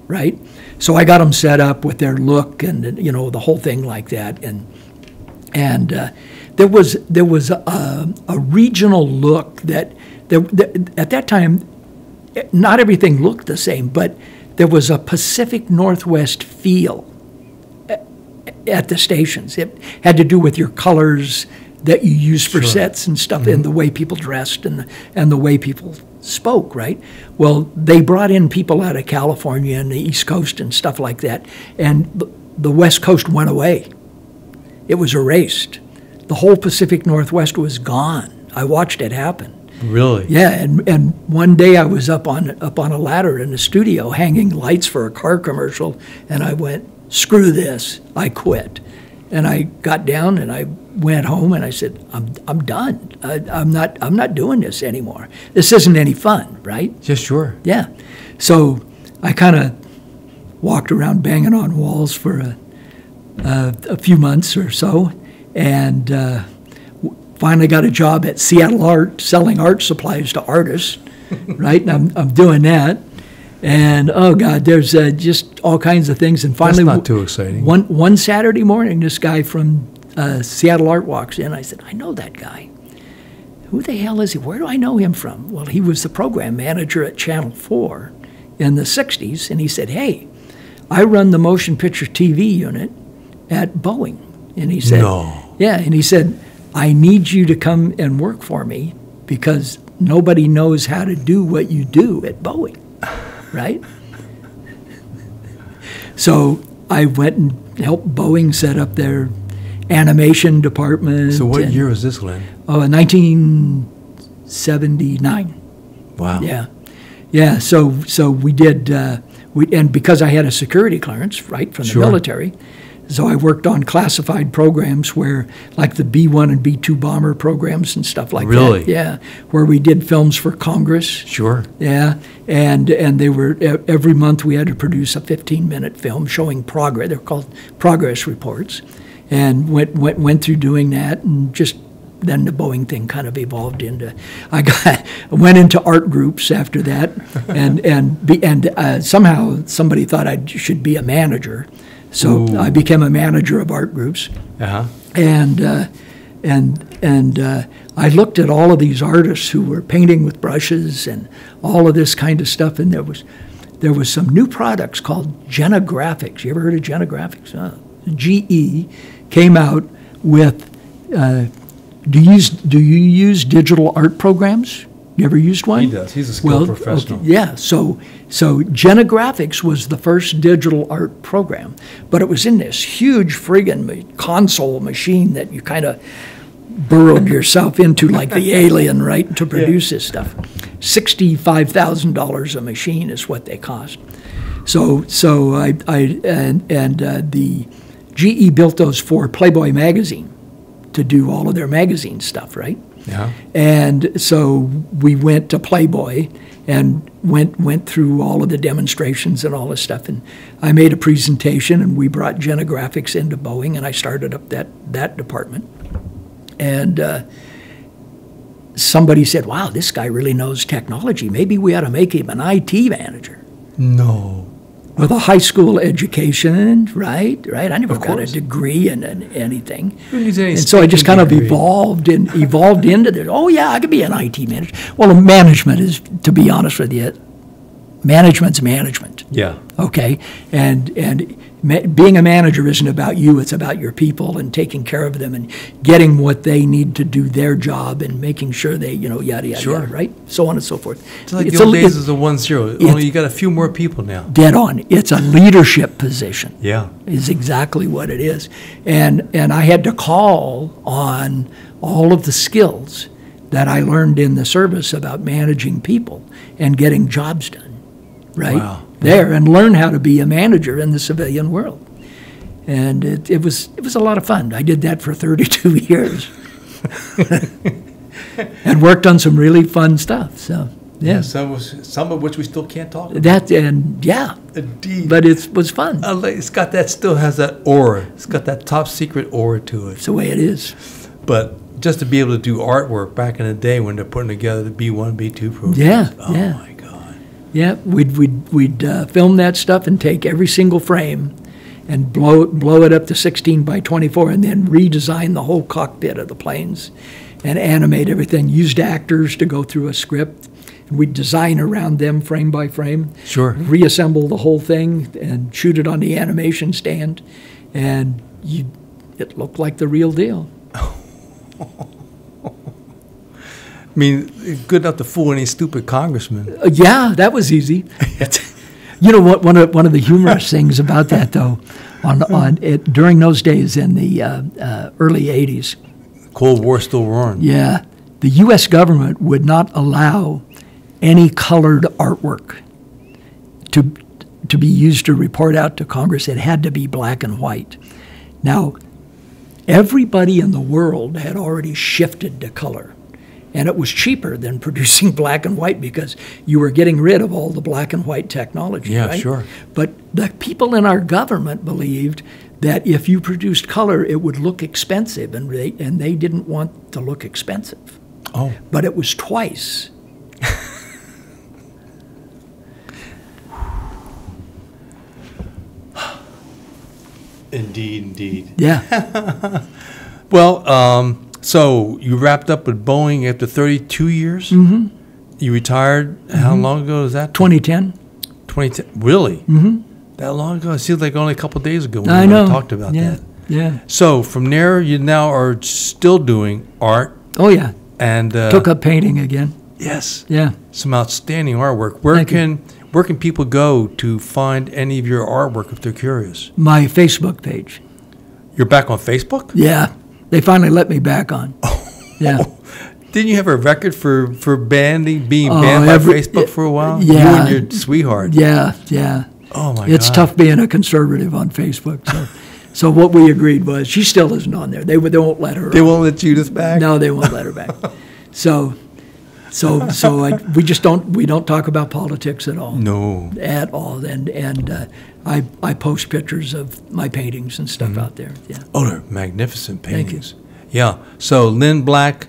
right? So I got them set up with their look and the whole thing like that, and there was a regional look that at that time, not everything looked the same, but there was a Pacific Northwest feel at the stations. It had to do with your colors that you used for sets and stuff, and the way people dressed and the way people spoke, right? Well, they brought in people out of California and the East Coast and stuff like that, and the West Coast went away. It was erased. The whole Pacific Northwest was gone. I watched it happen. Really? Yeah, and one day I was up on a ladder in the studio hanging lights for a car commercial, and I went, screw this, I quit. And I got down and I went home and I said, I'm done. I'm not doing this anymore. This isn't any fun, right? Yeah, sure. Yeah. So I kind of walked around banging on walls for a few months or so, and finally got a job at Seattle Art selling art supplies to artists, right? And I'm doing that. And, oh, God, there's just all kinds of things. And finally, that's not too exciting. One Saturday morning, this guy from Seattle Art walks in. I said, I know that guy. Who the hell is he? Where do I know him from? Well, he was the program manager at Channel 4 in the 60s. And he said, hey, I run the motion picture TV unit at Boeing. And he said, no. Yeah, and he said, I need you to come and work for me because nobody knows how to do what you do at Boeing, right? So I went and helped Boeing set up their animation department. So what year was this, Lynne? Oh, 1979. Wow. Yeah. Yeah, so we did, and because I had a security clearance, right, from the Sure. military, so I worked on classified programs where, like the B-1 and B-2 bomber programs and stuff like Really? that. Yeah, where we did films for Congress. Sure. Yeah, and they were, every month we had to produce a 15-minute film showing progress. They're called progress reports, and went through doing that, and just then the Boeing thing kind of evolved into. I went into art groups after that, and somehow somebody thought I should be a manager, so Ooh. I became a manager of art groups. Uh-huh. And I looked at all of these artists who were painting with brushes and all of this kind of stuff, and there was some new products called Genographics. You ever heard of Genographics? GE came out with. Do you use digital art programs? You ever used one? He does. He's a skilled professional. Okay, yeah. So Genographics was the first digital art program, but it was in this huge friggin' console machine that you kind of burrowed yourself into like the alien, right, to produce this stuff. $65,000 a machine is what they cost. So the GE built those for Playboy magazine to do all of their magazine stuff, right? Yeah. And so we went to Playboy and went through all of the demonstrations and all this stuff. And I made a presentation, and we brought Genographics into Boeing, and I started up that department. And somebody said, "Wow, this guy really knows technology. Maybe we ought to make him an IT manager." No. With a high school education, right? I never Of got a course. degree in anything. Who needs any And so I just kind of degree? evolved into this. Oh, yeah, I could be an IT manager. Well, management is, to be honest with you, management's management. Yeah. Okay, and being a manager isn't about you; it's about your people and taking care of them and getting what they need to do their job and making sure they, yada yada, Sure. yada, right? So on and so forth. It's like the old days is a 1-0. Only you got a few more people now. Dead on. It's a leadership position. Yeah. Is exactly what it is, and I had to call on all of the skills that I learned in the service about managing people and getting jobs done. Right Wow. there, and learn how to be a manager in the civilian world, and it was a lot of fun. I did that for 32 years, and worked on some really fun stuff. So yeah, Some of which we still can't talk about. that and yeah, Indeed. but it was fun. It's got that, still has that aura. It's got that top secret aura to it. It's the way it is. But just to be able to do artwork back in the day when they're putting together the B1, B2 programs. Yeah, Oh yeah. my God. Yeah, we'd film that stuff and take every single frame and blow it up to 16 by 24 and then redesign the whole cockpit of the planes and animate everything. Used actors to go through a script. And we'd design around them frame by frame. Sure. Reassemble the whole thing and shoot it on the animation stand. And it looked like the real deal. I mean, good enough to fool any stupid congressman. Yeah, that was easy. You know what? One of the humorous things about that, though, during those days in the early '80s, Cold War still roaring. yeah, the U.S. government would not allow any colored artwork to be used to report out to Congress. It had to be black and white. Now, everybody in the world had already shifted to color. And it was cheaper than producing black and white because you were getting rid of all the black and white technology. Yeah, right? sure. But the people in our government believed that if you produced color, it would look expensive, and they didn't want to look expensive. Oh. But it was twice. Indeed. Yeah. Well, so you wrapped up with Boeing after 32 years? Mm-hmm. You retired, how long ago was that? 2010. 2010. Really? Mm-hmm. That long ago? It seems like only a couple of days ago when I we know. talked about Yeah. that. Yeah. So from there, you now are still doing art Oh, yeah. and Took up painting again. Yes. Yeah. Some outstanding artwork. Where can people go to find any of your artwork if they're curious? My Facebook page. You're back on Facebook? Yeah. They finally let me back on. Yeah. Didn't you have a record for being banned by Facebook for a while? Yeah. You and your sweetheart. Yeah, yeah. Oh, my God. It's tough being a conservative on Facebook. So what we agreed was she still isn't on there. They won't let her. They won't let Judith back? No, they won't let her back. So we just don't talk about politics at all. No. At all. And I post pictures of my paintings and stuff out there. Yeah. Oh, they're magnificent paintings. Thank you. Yeah. So Lynne Black,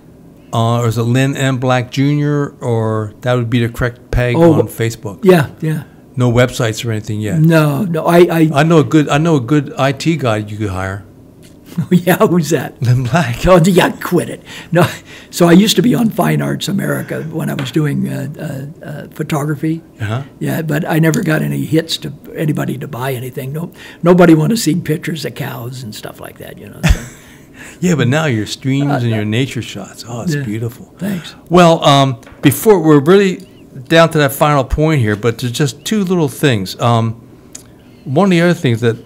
or is it Lynne M. Black Jr., or that would be the correct peg on Facebook? Yeah, yeah. No websites or anything yet. No. I know a good IT guy you could hire. Yeah, who's that? Lynne Black. Oh, yeah, quit it. No, so I used to be on Fine Arts America when I was doing photography. Uh-huh. Yeah, but I never got any hits to anybody to buy anything. Nobody wanted to see pictures of cows and stuff like that, you know. So. Yeah, but now your streams and your nature shots. Oh, it's beautiful. Thanks. Well, before we're really down to that final point here, but there's just two little things. One of the other things that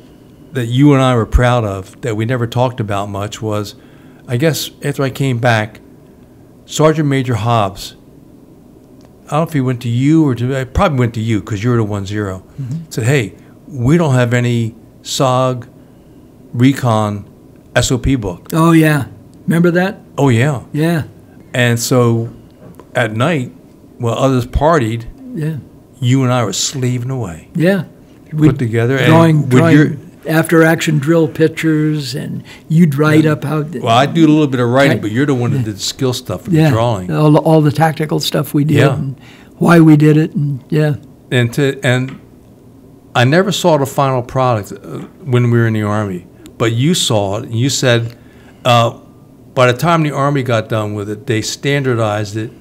you and I were proud of that we never talked about much was, I guess after I came back, Sergeant Major Hobbs, I don't know if he went to you or I probably went to you because you're the 1-0, said, hey, we don't have any SOG recon SOP book. Oh, yeah. Remember that? Oh, yeah. Yeah. And so at night, while others partied, you and I were slaving away. Yeah. Put together. Drawing after-action drill pictures, and you'd write up how... Well, I do a little bit of writing, but you're the one that did the skill stuff and the drawing. All the tactical stuff we did, and why we did it, and And I never saw the final product when we were in the Army, but you saw it, and you said by the time the Army got done with it, they standardized it.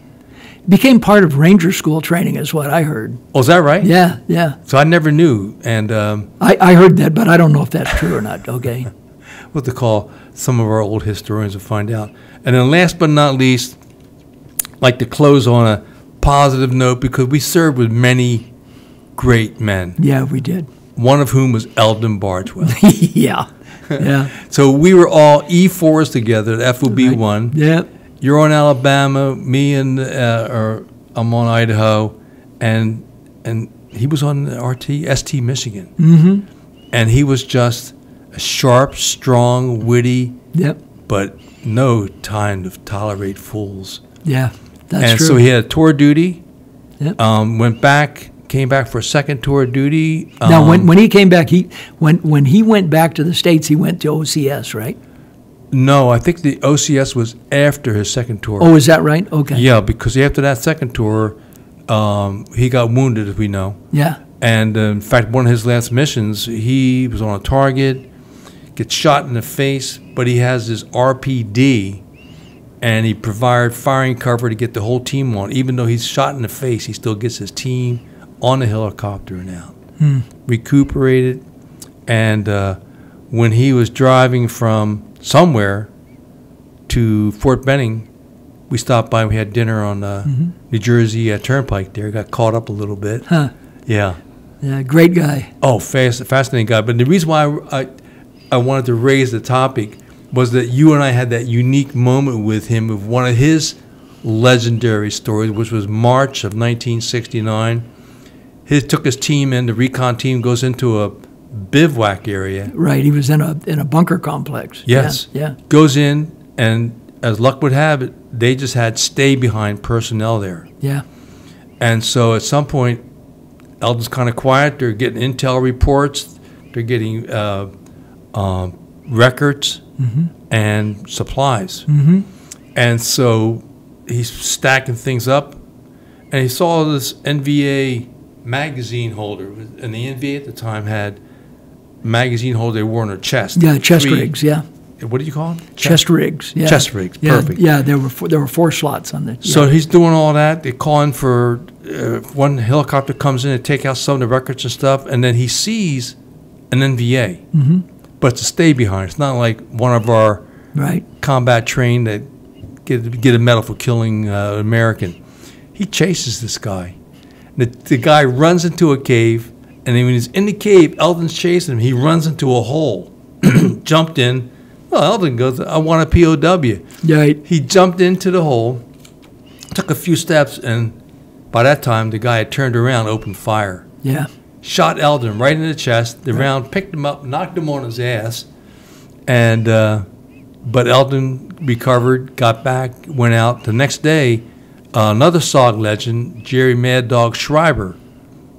Became part of Ranger School training is what I heard. Oh, is that right? Yeah, yeah. So I never knew, and I heard that, but I don't know if that's true or not. Okay. We'll have to call some of our old historians to find out. And then last but not least, I'd like to close on a positive note because we served with many great men. Yeah, we did. One of whom was Eldon Bargewell. Yeah, yeah. So we were all E4s together at FOB1. Right. Yeah. You're on Alabama, me and I'm on Idaho, and he was on ST Michigan. Mm-hmm. And he was just a sharp, strong, witty, but no time to tolerate fools. Yeah, that's true. And so he had tour duty, Yep. came back for a second tour of duty. Now, when he came back, when he went back to the States, he went to OCS, right? No, I think the OCS was after his second tour. Oh, is that right? Okay. Yeah, because after that second tour, he got wounded, as we know. Yeah. And in fact, one of his last missions, he was on a target, gets shot in the face, but he has his RPD, and he provided firing cover to get the whole team on. Even though he's shot in the face, he still gets his team on the helicopter and out. Recuperated, and when he was driving from somewhere to Fort Benning, we stopped by and we had dinner on New Jersey Turnpike there. Got caught up a little bit. Huh. Yeah. Yeah, great guy. Oh, fascinating guy. But the reason why I wanted to raise the topic was that you and I had that unique moment with him of one of his legendary stories, which was March of 1969. He took his team in, the recon team goes into a bivouac area. Right, he was in a bunker complex. Yes. Yeah. Goes in, and as luck would have it, they just had stay-behind personnel there. Yeah. And so at some point, Eldon's kind of quiet. They're getting intel reports. They're getting records and supplies. And so he's stacking things up, and he saw this NVA magazine holder. And the NVA at the time had magazine holder they wore on their chest. Yeah, chest rigs, yeah. What do you call them? Chest rigs, yeah. Chest rigs, perfect. Yeah, there were 4 slots on the... Yeah. So he's doing all that. They call in for... one helicopter comes in to take out some of the records and stuff, and then he sees an NVA. But it's a stay-behind. It's not like one of our combat trained that get a medal for killing an American. He chases this guy. The guy runs into a cave, and then when he's in the cave, Eldon's chasing him. He runs into a hole, jumped in. Well, Eldon goes, I want a POW. Right. He jumped into the hole, took a few steps, and by that time, the guy had turned around, opened fire. Yeah. Shot Eldon right in the chest. The round picked him up, knocked him on his ass, and but Eldon recovered, got back, went out. The next day, another SOG legend, Jerry Mad Dog Schreiber,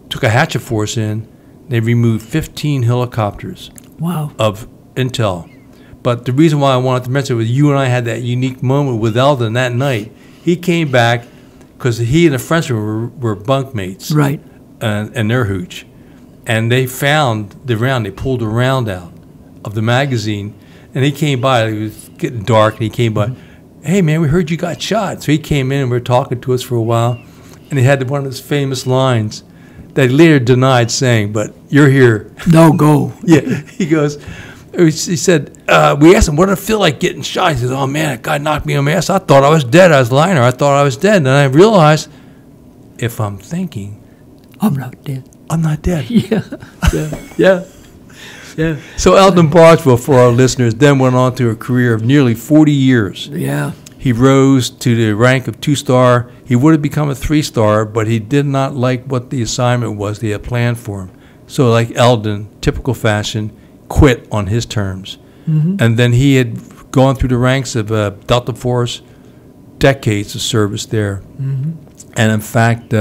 took a hatchet force in. They removed 15 helicopters Wow. of intel. But the reason why I wanted to mention it was you and I had that unique moment with Eldon that night. He came back because he and a Frenchman were bunkmates. Right. And their hooch. And they found the round. They pulled the round out of the magazine. And he came by. It was getting dark. And he came by. Hey, man, we heard you got shot. So he came in and we were talking to us for a while. And he had one of his famous lines that he later denied saying, but you're here. No, go. Yeah. He goes, he said, we asked him, what did it feel like getting shot? He says, oh, man, that guy knocked me on my ass. I thought I was dead. I was lying there. I thought I was dead. And I realized, if I'm thinking, I'm not dead. I'm not dead. Yeah. Yeah. Yeah. So Eldon Bargeville, for our listeners, then went on to a career of nearly 40 years. Yeah. He rose to the rank of 2-star. He would have become a 3-star, but he did not like what the assignment was they had planned for him. So like Eldon, typical fashion, quit on his terms. Mm-hmm. And then he had gone through the ranks of Delta Force, decades of service there. Mm-hmm. And in fact,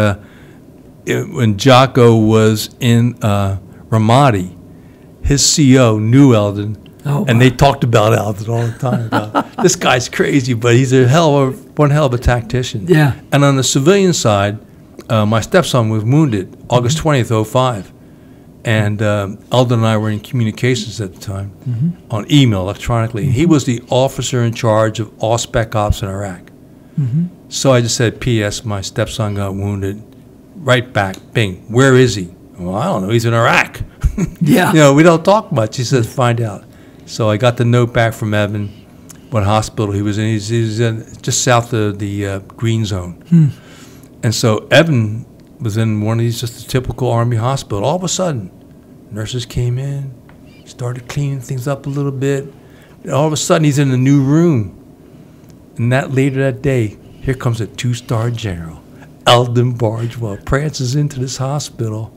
when Jocko was in Ramadi, his CO knew Eldon, and they talked about Eldon all the time. About, this guy's crazy, but he's one hell of a tactician. Yeah. And on the civilian side, my stepson was wounded August 20th, 05. And Eldon and I were in communications at the time, on email, electronically. He was the officer in charge of all spec ops in Iraq. So I just said, P.S., my stepson got wounded. Right back, bing. Where is he? Well, I don't know. He's in Iraq. Yeah. We don't talk much. He says, find out. So I got the note back from Evan, what hospital he was in. He was in just south of the green zone. And so Evan was in one of these, just a typical Army hospital. All of a sudden, nurses came in, started cleaning things up a little bit. And all of a sudden, he's in a new room. And later that day, here comes a 2-star general, Eldon Bargeville, prances into this hospital.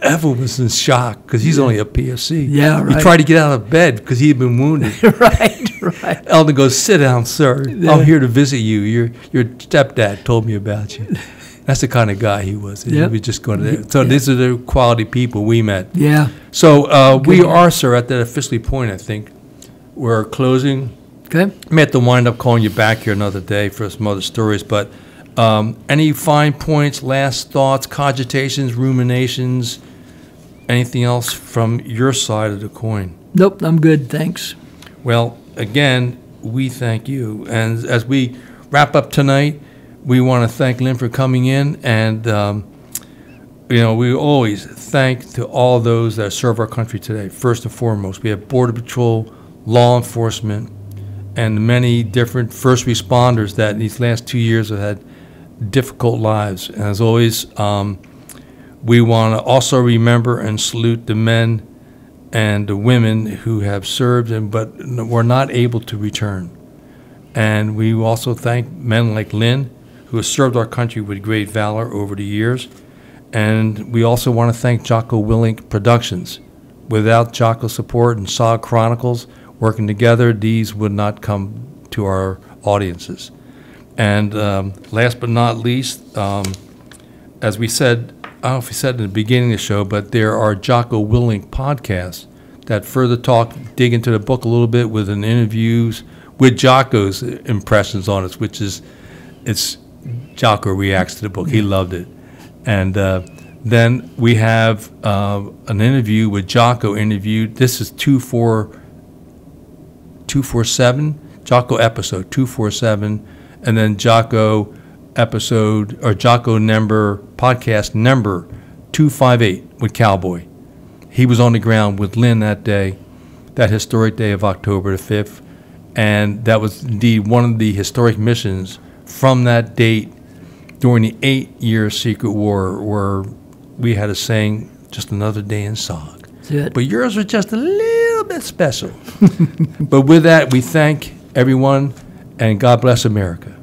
Evan was in shock because he's only a PFC. Yeah, right. He tried to get out of bed because he had been wounded. Right. Eldon goes, sit down, sir. Yeah. I'm here to visit you. Your stepdad told me about you. That's the kind of guy he was. Yep. He was just going to. So these are the quality people we met. Yeah. So we are, sir, at that officially point, I think. We're closing. Okay. I may have to wind up calling you back here another day for some other stories. But any fine points, last thoughts, cogitations, ruminations, anything else from your side of the coin? Nope, I'm good, thanks. Well, again, we thank you. And as we wrap up tonight, we want to thank Lynne for coming in. And, we always thank to all those that serve our country today. First and foremost, we have Border Patrol, law enforcement, and many different first responders that in these last 2 years have had difficult lives. And as always, we want to also remember and salute the men and the women who have served but were not able to return. And we also thank men like Lynne, who has served our country with great valor over the years. And we also want to thank Jocko Willink Productions. Without Jocko's support and SOG Chronicles working together, these would not come to our audiences. And last but not least, as we said, I don't know if we said in the beginning of the show, but there are Jocko Willink podcasts that further dig into the book a little bit with an interviews with Jocko's impressions on it, which is, it's Jocko reacts to the book. He loved it. And then we have an interview with Jocko interviewed. This is 247, Jocko episode 247, and then Jocko episode, or Jocko number, podcast number 258 with Cowboy. He was on the ground with Lynne that day, that historic day of October the 5th, and that was indeed one of the historic missions from that date during the 8-year Secret War, where we had a saying, just another day in SOG. That's it. But yours was just a little bit special. But with that, we thank everyone, and God bless America.